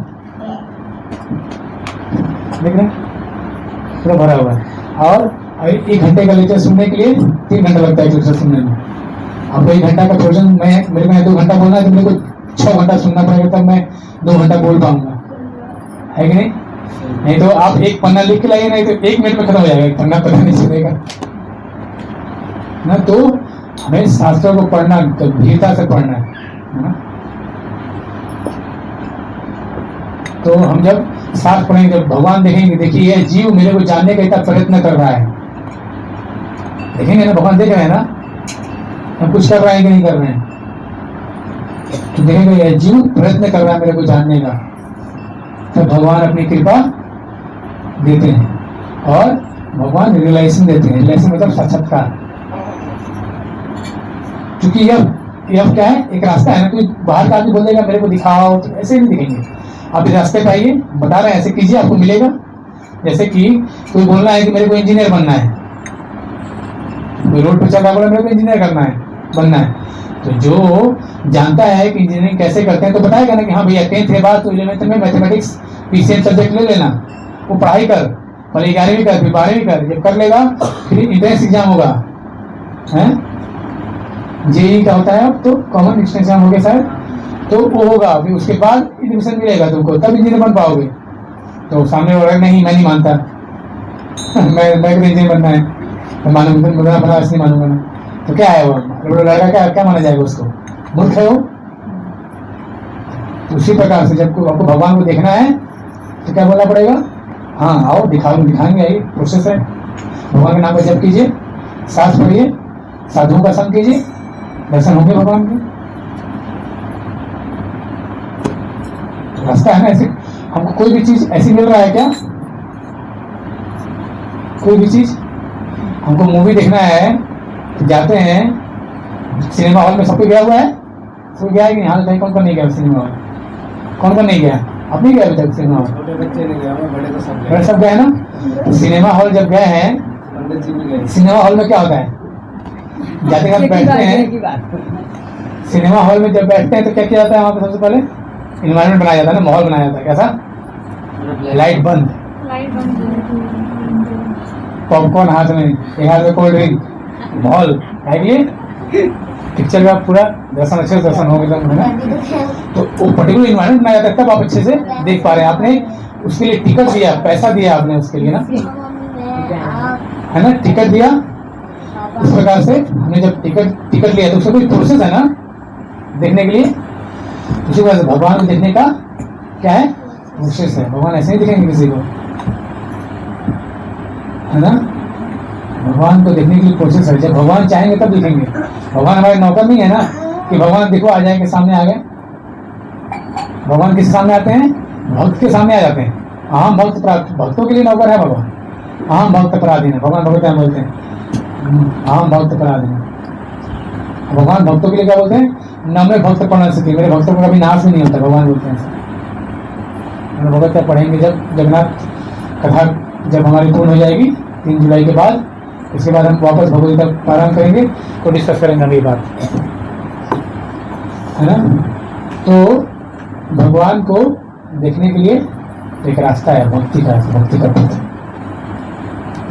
Speaker 1: देख रहे हैं पूरा भरा हुआ है। और 1 घंटे का लेक्चर सुनने के लिए 3 घंटा लगता है लेक्चर सुनने में। आपको 1 घंटा का प्रोजन मेरे को 2 घंटा बोलना है, तो मेरे को 6 घंटा सुनना पड़ेगा, तब मैं 2 घंटा बोल पाऊंगा, है कि नहीं? नहीं तो आप एक पन्ना लिख के लाइए, नहीं तो 1 मिनट में खत्म हो जाएगा, एक पन्ना पता नहीं चलेगा ना। तो हमें शास्त्रों को पढ़ना गंभीरता से पढ़ना है ना। तो हम जब शास्त्र पढ़ेंगे, जब भगवान देखेंगे, देखिए यह जीव मेरे को जानने का इतना प्रयत्न कर रहा है, देखेंगे ना, भगवान देख रहे हैं ना हम कुछ कर रहे हैं कि नहीं कर रहे हैं। तो देखेंगे यह जीव प्रयत्न कर रहा है मेरे को जानने का, तो भगवान अपनी कृपा देते हैं और भगवान रियलाइजेशन देते हैं। रियलाइजेशन मतलब साक्षात्कार। क्योंकि यह क्या है, एक रास्ता है ना, कोई बाहर का आदमी बोल देगा मेरे को दिखाओ, तो ऐसे नहीं दिखेंगे। आप इस रास्ते पे आइए, बता रहे हैं ऐसे कीजिए, आपको मिलेगा। जैसे कि कोई बोलना है कि मेरे को इंजीनियर बनना है, कोई रोड पे चल रहा बोला मेरे को इंजीनियर बनना है, तो जो जानता है कि इंजीनियरिंग कैसे करते हैं तो बताएगा ना कि हाँ भैया 10th के बाद तो 11th में मैथमेटिक्स पीसीएम सब्जेक्ट ले लेना, वो पढ़ाई कर, पहले 11वीं कर, फिर 12वीं कर, जब कर लेगा फिर इंट्रेंस एग्जाम होगा, है जेईई का होता है अब तो, कॉमन एंट्रेंस एग्जाम हो गया शायद, तो वो होगा, फिर उसके बाद एडमिशन मिलेगा तुमको, तब इंजीनियर बन पाओगे। तो सामने वाला नहीं, मैं नहीं मानता मैं इंजीनियर बनना है, मैं मानूंगा बना नहीं मानूंगा ना, तो क्या है वो लड़का क्या माना जाएगा उसको, मूर्ख है वो। तो उसी प्रकार से जब आपको भगवान को देखना है तो क्या बोलना पड़ेगा, हाँ आओ दिखाएंगे, यही प्रोसेस है। भगवान के नाम का जप कीजिए, सांस पढ़िए, साधुओं का संग कीजिए, दर्शन होंगे भगवान के। तो रास्ता है ना ऐसे। हमको कोई भी चीज ऐसी मिल रहा है क्या, कोई भी चीज हमको मूवी देखना है तो जाते हैं सिनेमा हॉल में, सबको गया हुआ है, सब गया है कि नहीं, हाल भाई कौन नहीं गया सिनेमा हॉल, कौन नहीं गया, आप नहीं गए अभी तक सिनेमा हॉल?
Speaker 2: छोटे बच्चे नहीं गए, बड़े तो सब
Speaker 1: बड़े सब गए ना। तो सिनेमा हॉल जब गए हैं,
Speaker 2: पंडित जी भी गए।
Speaker 1: सिनेमा हॉल में क्या होता है, जाते हैं बैठते हैं, सिनेमा हॉल में जब बैठते हैं तो क्या किया जाता है वहाँ पे, सबसे पहले इन्वायरमेंट बनाया जाता है ना, माहौल बनाया जाता है, कैसा, लाइट बंद, पॉपकॉर्न हाथ में, एक हाथ में कोल्ड ड्रिंक, माहौल है, पिक्चर का पूरा दर्शन, अच्छे से दर्शन हो गया है ना। तो वो पर्टिकुलर इन्वायरमेंट बनाया जाता है, तब आप अच्छे से देख पा रहे हैं। आपने उसके लिए टिकट दिया, पैसा दिया आपने उसके लिए ना, है ना, टिकट दिया। इस प्रकार से हमने जब टिकट लिया तो उसका कोई प्रोसेस है ना देखने के लिए, उसी वजह से भगवान को देखने का क्या है, प्रोसेस है। भगवान ऐसे नहीं दिखेंगे किसी को, है ना, भगवान को देखने के लिए प्रोसेस है। जब भगवान चाहेंगे तब दिखेंगे। भगवान हमारे नौकर नहीं है ना कि भगवान देखो आ जाएंगे सामने आ गए। भगवान किस सामने आते हैं, भक्त के सामने आ जाते हैं। आम भक्त भक्तों के लिए नौकर है भगवान, आम भक्त पराधीन है भगवान। भगवत क्या बोलते हैं, आम भक्त पराधीन। भगवान भक्तों के लिए क्या बोलते हैं, न मैं भक्त पढ़ सके, मेरे भक्तों का कभी नाश भी नहीं होता, भगवान बोलते हैं। भगवत क्या पढ़ेंगे जब जगन्नाथ कथा जब हमारी पूर्ण हो जाएगी 3 जुलाई के बाद, इसके बाद हम वापस भगवत गीता पारायण करेंगे तो डिस्कस करेंगे अभी बात, है ना। तो भगवान को देखने के लिए एक रास्ता है भक्ति का, भक्ति का पथ।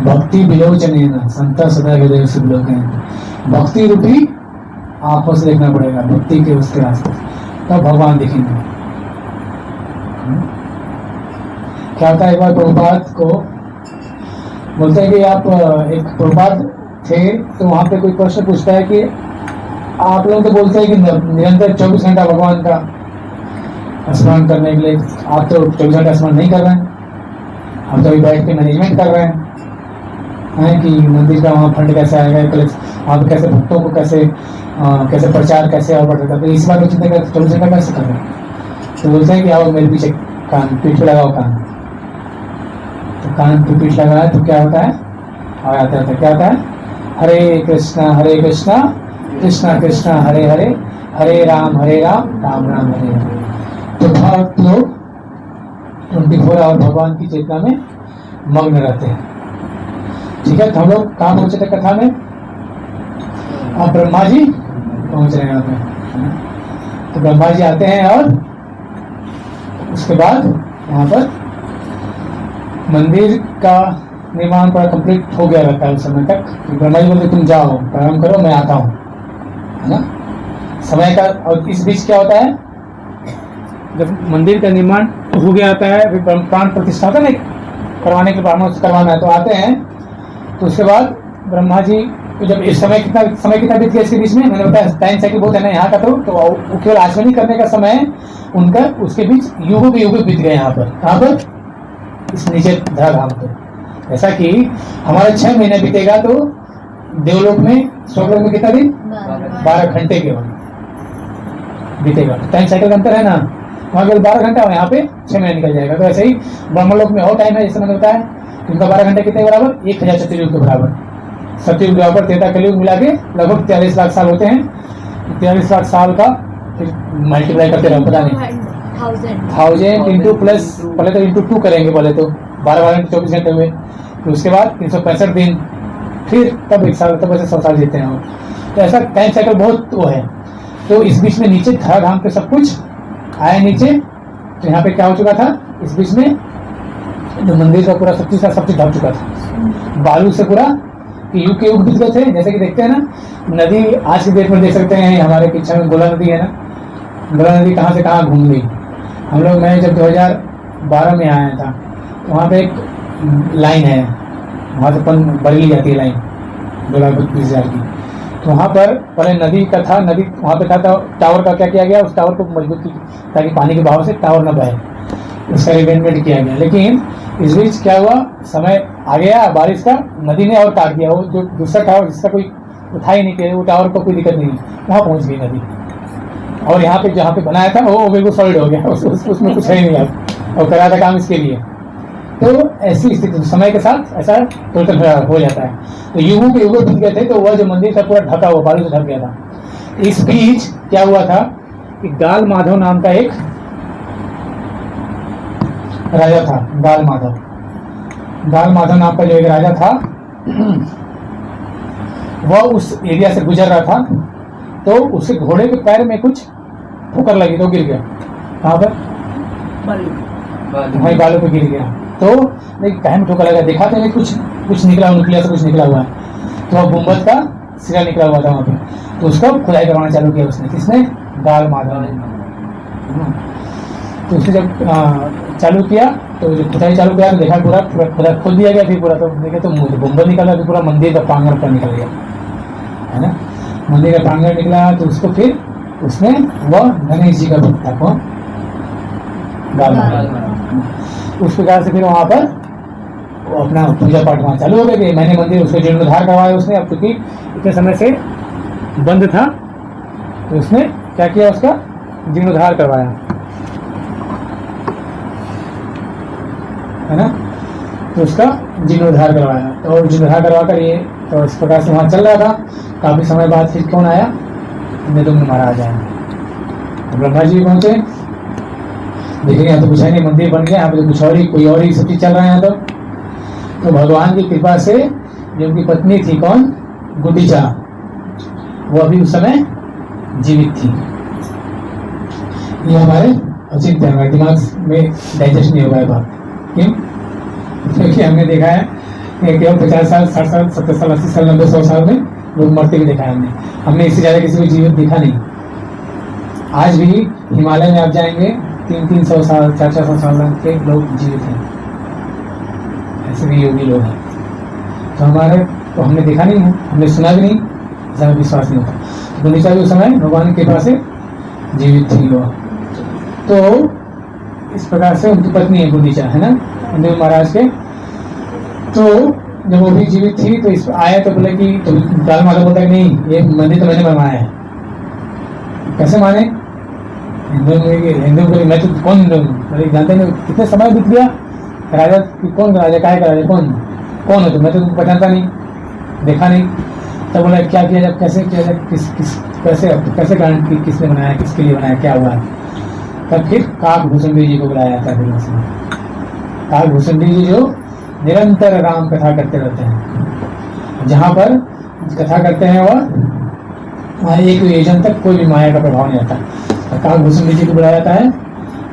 Speaker 1: भक्ति विलोचन संत सदा हृदय से विलोकन, भक्ति रूपी आंखों से देखना पड़ेगा, भक्ति के उसके रास्ते, तब भगवान दिखेंगे। क्या होता है, एक बार प्रभुपाद को बोलते हैं कि आप एक प्रभुपाद थे तो वहां पे कोई प्रश्न पूछता है कि आप लोग तो बोलते हैं कि निरंतर 24 घंटा भगवान का स्मरण करने के लिए, आप तो 24 घंटा स्मरण नहीं कर रहे हैं, हम तो अभी बैठ के मैनेजमेंट कर रहे हैं कि मंदिर का वहाँ फंड कैसे आएगा, वहाँ पे कैसे भक्तों को कैसे प्रचार कैसे और बढ़ सकता है, तो इस बात को चिंता कर 24 घंटा कैसे कर रहे हैं। तो बोलते हैं कि आओ मेरे पीछे कान पीठ पे लगाओ कान, तो कान पे पीठ लगाया तो क्या होता है, और आता है क्या होता है, हरे कृष्णा कृष्णा कृष्णा हरे हरे, हरे राम राम राम हरे हरे। तो भक्त लोग 24 आवर भगवान की चेतना में मग्न रहते हैं। ठीक है, तो हम लोग कहाँ पहुंचे थे कथा में, अब ब्रह्मा जी पहुंच रहे हैं यहाँ पे। तो ब्रह्मा जी आते हैं और उसके बाद यहाँ पर मंदिर का निर्माण पूरा कंप्लीट हो गया रहता है उस समय तक। ब्रह्मा जी बोलते तुम जाओ प्रारंभ करो, मैं आता हूँ, है ना, समय का। और इस बीच क्या होता है, जब मंदिर का निर्माण हो गया आता है, फिर प्राण प्रतिष्ठा होता है ना करवाने के, ब्राह्मणों से करवाना है, तो आते हैं। तो उसके बाद ब्रह्मा जी जब इस समय कितना बीत गया इसके बीच में, मैंने बताया टाइम साइकिल बहुत है ना यहाँ का, तो केवल आचमनी करने का समय उनका, उसके बीच युगों के युग बीत गए यहाँ पर। कहाँ पर, इस नीचे धराधाम पर। ऐसा कि हमारा 6 महीने बीतेगा तो देवलोक में, स्वर्गलोक में कितना दिन? 12 घंटे केवल बीतेगा। टाइम साइकिल का अंतर है ना, वहाँ केवल 12 घंटा, यहाँ पे 6 महीने निकल जाएगा। तो ऐसे ही ब्रह्मलोक में और टाइम है, जैसे मैंने बताया, इनका 12 घंटे कितने बराबर? 1000 सतयुग के बराबर। सतयुग द्वापर त्रेता कलयुग मिला के लगभग 43 लाख साल होते हैं। 43 लाख साल का फिर मल्टीप्लाई करते रहो, पता नहीं 1000 इंटू प्लस, पहले तो इंटू 2 करेंगे, पहले तो 12 घंटे 24 घंटे हुए, फिर उसके बाद 365 दिन, फिर तब 1 साल, तब ऐसे 100 साल जीते हैं। तो ऐसा टाइम साइकिल बहुत वो है। तो इस बीच में नीचे धराधाम पे सब कुछ आया नीचे, तो यहाँ पे क्या हो चुका था? इस बीच में जो मंदिर का पूरा सब चीज ढक चुका था बालू से पूरा, कि युग के युग बीत गए थे। जैसे कि देखते हैं ना, नदी आज की डेट में देख सकते हैं, हमारे पीछे में गोला नदी है ना, गोला नदी कहाँ से कहाँ घूम गई। हम लोग, मैं जब 2012 में आया था, तो वहाँ पे एक लाइन है, वहाँ से बरेली जाती है लाइन 2,20,000 की। तो वहाँ पर पहले नदी का था, नदी वहाँ पे था, तो टावर का क्या किया गया? उस टावर को मजबूत की ताकि पानी के बहाव से टावर न बहे, उसका रिवेंटमेंट किया गया। लेकिन इस बीच क्या हुआ? समय आ गया बारिश का, नदी ने और काट दिया। वो जो दूसरा टावर जिसका कोई उठा ही नहीं किया, वो टावर को कोई दिक्कत नहीं, वहाँ पहुँच गई नदी। और यहाँ पे जहाँ पे बनाया था वो बिल्कुल सॉलिड हो गया, उसमें कुछ है ही नहीं अब, और करा था काम इसके लिए। तो ऐसी स्थिति समय के साथ ऐसा टोटल हो जाता है। तो युगों के युगों बीत गए थे, तो वह जो मंदिर था पूरा ढका हुआ, बालू से ढक गया था। इस बीच क्या हुआ था कि गाल माधव नाम का एक राजा था। गाल माधव नाम का जो एक राजा था, वह उस एरिया से गुजर रहा था, तो उसके घोड़े के पैर में कुछ ठोकर लगी तो गिर गया। कहाँ पर? वही बालू पे गिर गया। तो कहीं में ठोकर लगा, देखा था कुछ निकला, न्यूक्लियस से कुछ निकला हुआ है। तो वह गुम्बद का सिरा निकला हुआ था वहाँ पे, तो उसको खुदाई करवाना चालू किया उसने। किसने? गाल माधव ने। तो उसने जब चालू किया, तो जब खुदाई चालू किया तो देखा पूरा खुदा खोद दिया गया। फिर पूरा तो देखे तो गुम्बद निकला, फिर पूरा मंदिर का प्रांगण पर निकल गया, है ना। मंदिर का प्रांगण निकला, तो उसको फिर उसने वह गणेश जी का भक्त था, कौन? गाल माधव। उस प्रकार से फिर वहाँ पर वो अपना पूजा पाठ वहाँ चालू हो गया कि मैंने मंदिर उसको जीर्णोद्धार करवाया उसने। अब क्योंकि इतने समय से बंद था, तो उसने क्या किया? उसका जीर्णोद्धार करवाया, है ना। तो उसका जीर्णोद्धार करवाया, तो जीर्णोद्धार करवा कर ये तो इस प्रकार से वहाँ चल रहा था। काफी समय बाद फिर कौन आया? निरुम्न महाराज आया। ब्रह्मा जी पहुंचे, देखिए यहाँ तो कुछ है नहीं, मंदिर बन गया, यहाँ पे तो कुछ और ही, कोई और ही सब चीज चल रहा है यहाँ तो भगवान की कृपा से जो उनकी पत्नी थी, कौन? गुंडीचा, वो अभी उस समय जीवित थी। ये हमारे अचिंत्य, हमारे दिमाग में डाइजेस्ट नहीं हो पाया बात। क्यों? क्योंकि हमने देखा है कि केवल 50 साल, 60 साल, 70 साल, 80 साल, 90, 100 साल में लोग मरते हुए देखा है हमने इससे ज्यादा किसी को जीवित देखा नहीं। आज भी हिमालय में आप जाएंगे, 300 साल, 400 साल के लोग जीवित हैं, ऐसे भी योगी लोग हैं। तो हमारे तो हमने देखा नहीं है, हमने सुना भी नहीं, ऐसा हमें विश्वास नहीं होता। गुंडीचा भी उस समय भगवान की कृपा से जीवित थी लोग। तो इस प्रकार से उनकी पत्नी है गुंडीचा, है ना, निरुम्न महाराज के। तो जब वो भी जीवित थी तो इस आया तो बोले कि, तो गाल माधव बोलता है नहीं, ये मंदिर तो मैंने बनवाया है। कैसे माने? हिंदू मैं तो कौन हिंदू जानते नहीं, कितने समय बीत गया। राजा कौन राजा, काहे का राजा, कौन हो तो मैं तो पहचानता नहीं, देखा नहीं। तब बोला क्या किया जब, कैसे किया जब, कैसे कारण किसने बनाया, किसके लिए बनाया, क्या हुआ। तब फिर काकभूषण जी को बुलाया जाता है। फिर उसमें काकभूषण जी जो निरंतर राम कथा करते रहते हैं, जहाँ पर कथा करते हैं वह एक योजन तक कोई भी माया का प्रभाव नहीं आता। काकभूषण जी को बुलाया जाता है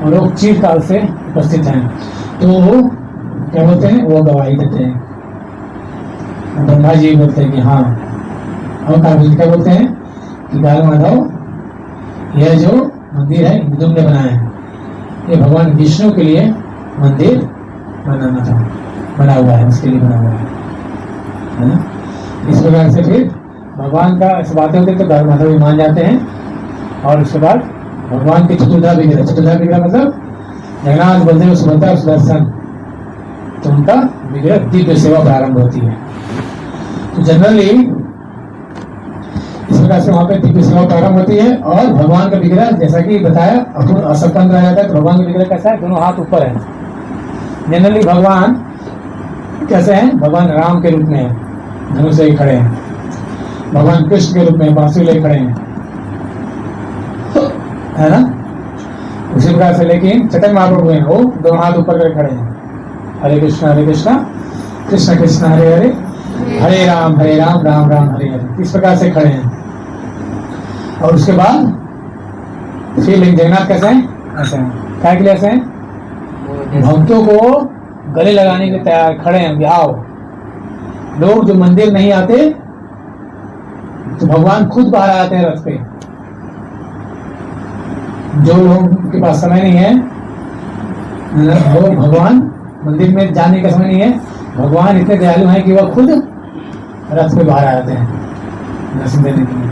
Speaker 1: और लोग चिरकाल से उपस्थित हैं। तो वो क्या बोलते हैं? वो गवाही देते हैं। ब्रह्मा जी बोलते हैं कि हाँ, और काकभूषण क्या बोलते हैं कि गाल माधव, यह जो मंदिर है निरुम्न ने बनाया है, ये भगवान विष्णु के लिए मंदिर बनाना था, बना हुआ है, उसके लिए बना हुआ है ना। इस प्रकार से फिर भगवान का ऐसे बातें होते तो गाल माधव भी मान जाते हैं। और उसके बाद भगवान के चतुर्धा विग्रह मतलब जगन्नाथ, बलदेव, सुभद्रा, सुदर्शन, तो उनका विग्रह दिव्य सेवा प्रारंभ होती है। तो जनरली इस प्रकार से वहां पे दिव्य सेवा प्रारंभ होती है और भगवान का विग्रह जैसा कि बताया असतंत्र आ जाता है। तो भगवान का विग्रह कैसा है, दोनों हाथ ऊपर है। जनरली भगवान कैसे हैं, भगवान राम के रूप में है, धनुष लेके खड़े हैं। भगवान कृष्ण के रूप में बांसुरी लेके खड़े हैं, है ना। उसी प्रकार से लेकिन चैतन्य महाप्रभु हैं, वो दोनों हाथ ऊपर करके खड़े हैं। हरे कृष्णा कृष्ण कृष्ण हरे हरे, हरे राम राम राम हरे हरे, इस प्रकार से खड़े हैं। और उसके बाद फिर जगन्नाथ कैसे हैं, ऐसे हैं। क्या के लिए ऐसे हैं, भक्तों को गले लगाने के लिए तैयार खड़े हैं। आओ, लोग जो मंदिर नहीं आते तो भगवान खुद बाहर आते हैं रथ पे। जो लोगों के पास समय नहीं है, वो भगवान मंदिर में जाने का समय नहीं है, भगवान इतने दयालु हैं कि वह खुद रथ पे बाहर आते हैं दर्शन देने के लिए।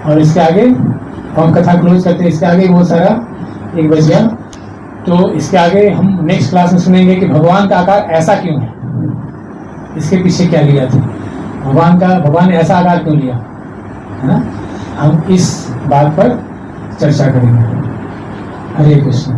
Speaker 1: और इसके आगे हम कथा क्लोज करते हैं। इसके आगे बहुत सारा 1 बज गया, तो इसके आगे हम नेक्स्ट क्लास में सुनेंगे कि भगवान का आकार ऐसा क्यों है, इसके पीछे क्या लिया था, भगवान ने ऐसा आकार क्यों लिया, है ना। हम इस बात पर चर्चा करेंगे। हरे कृष्ण।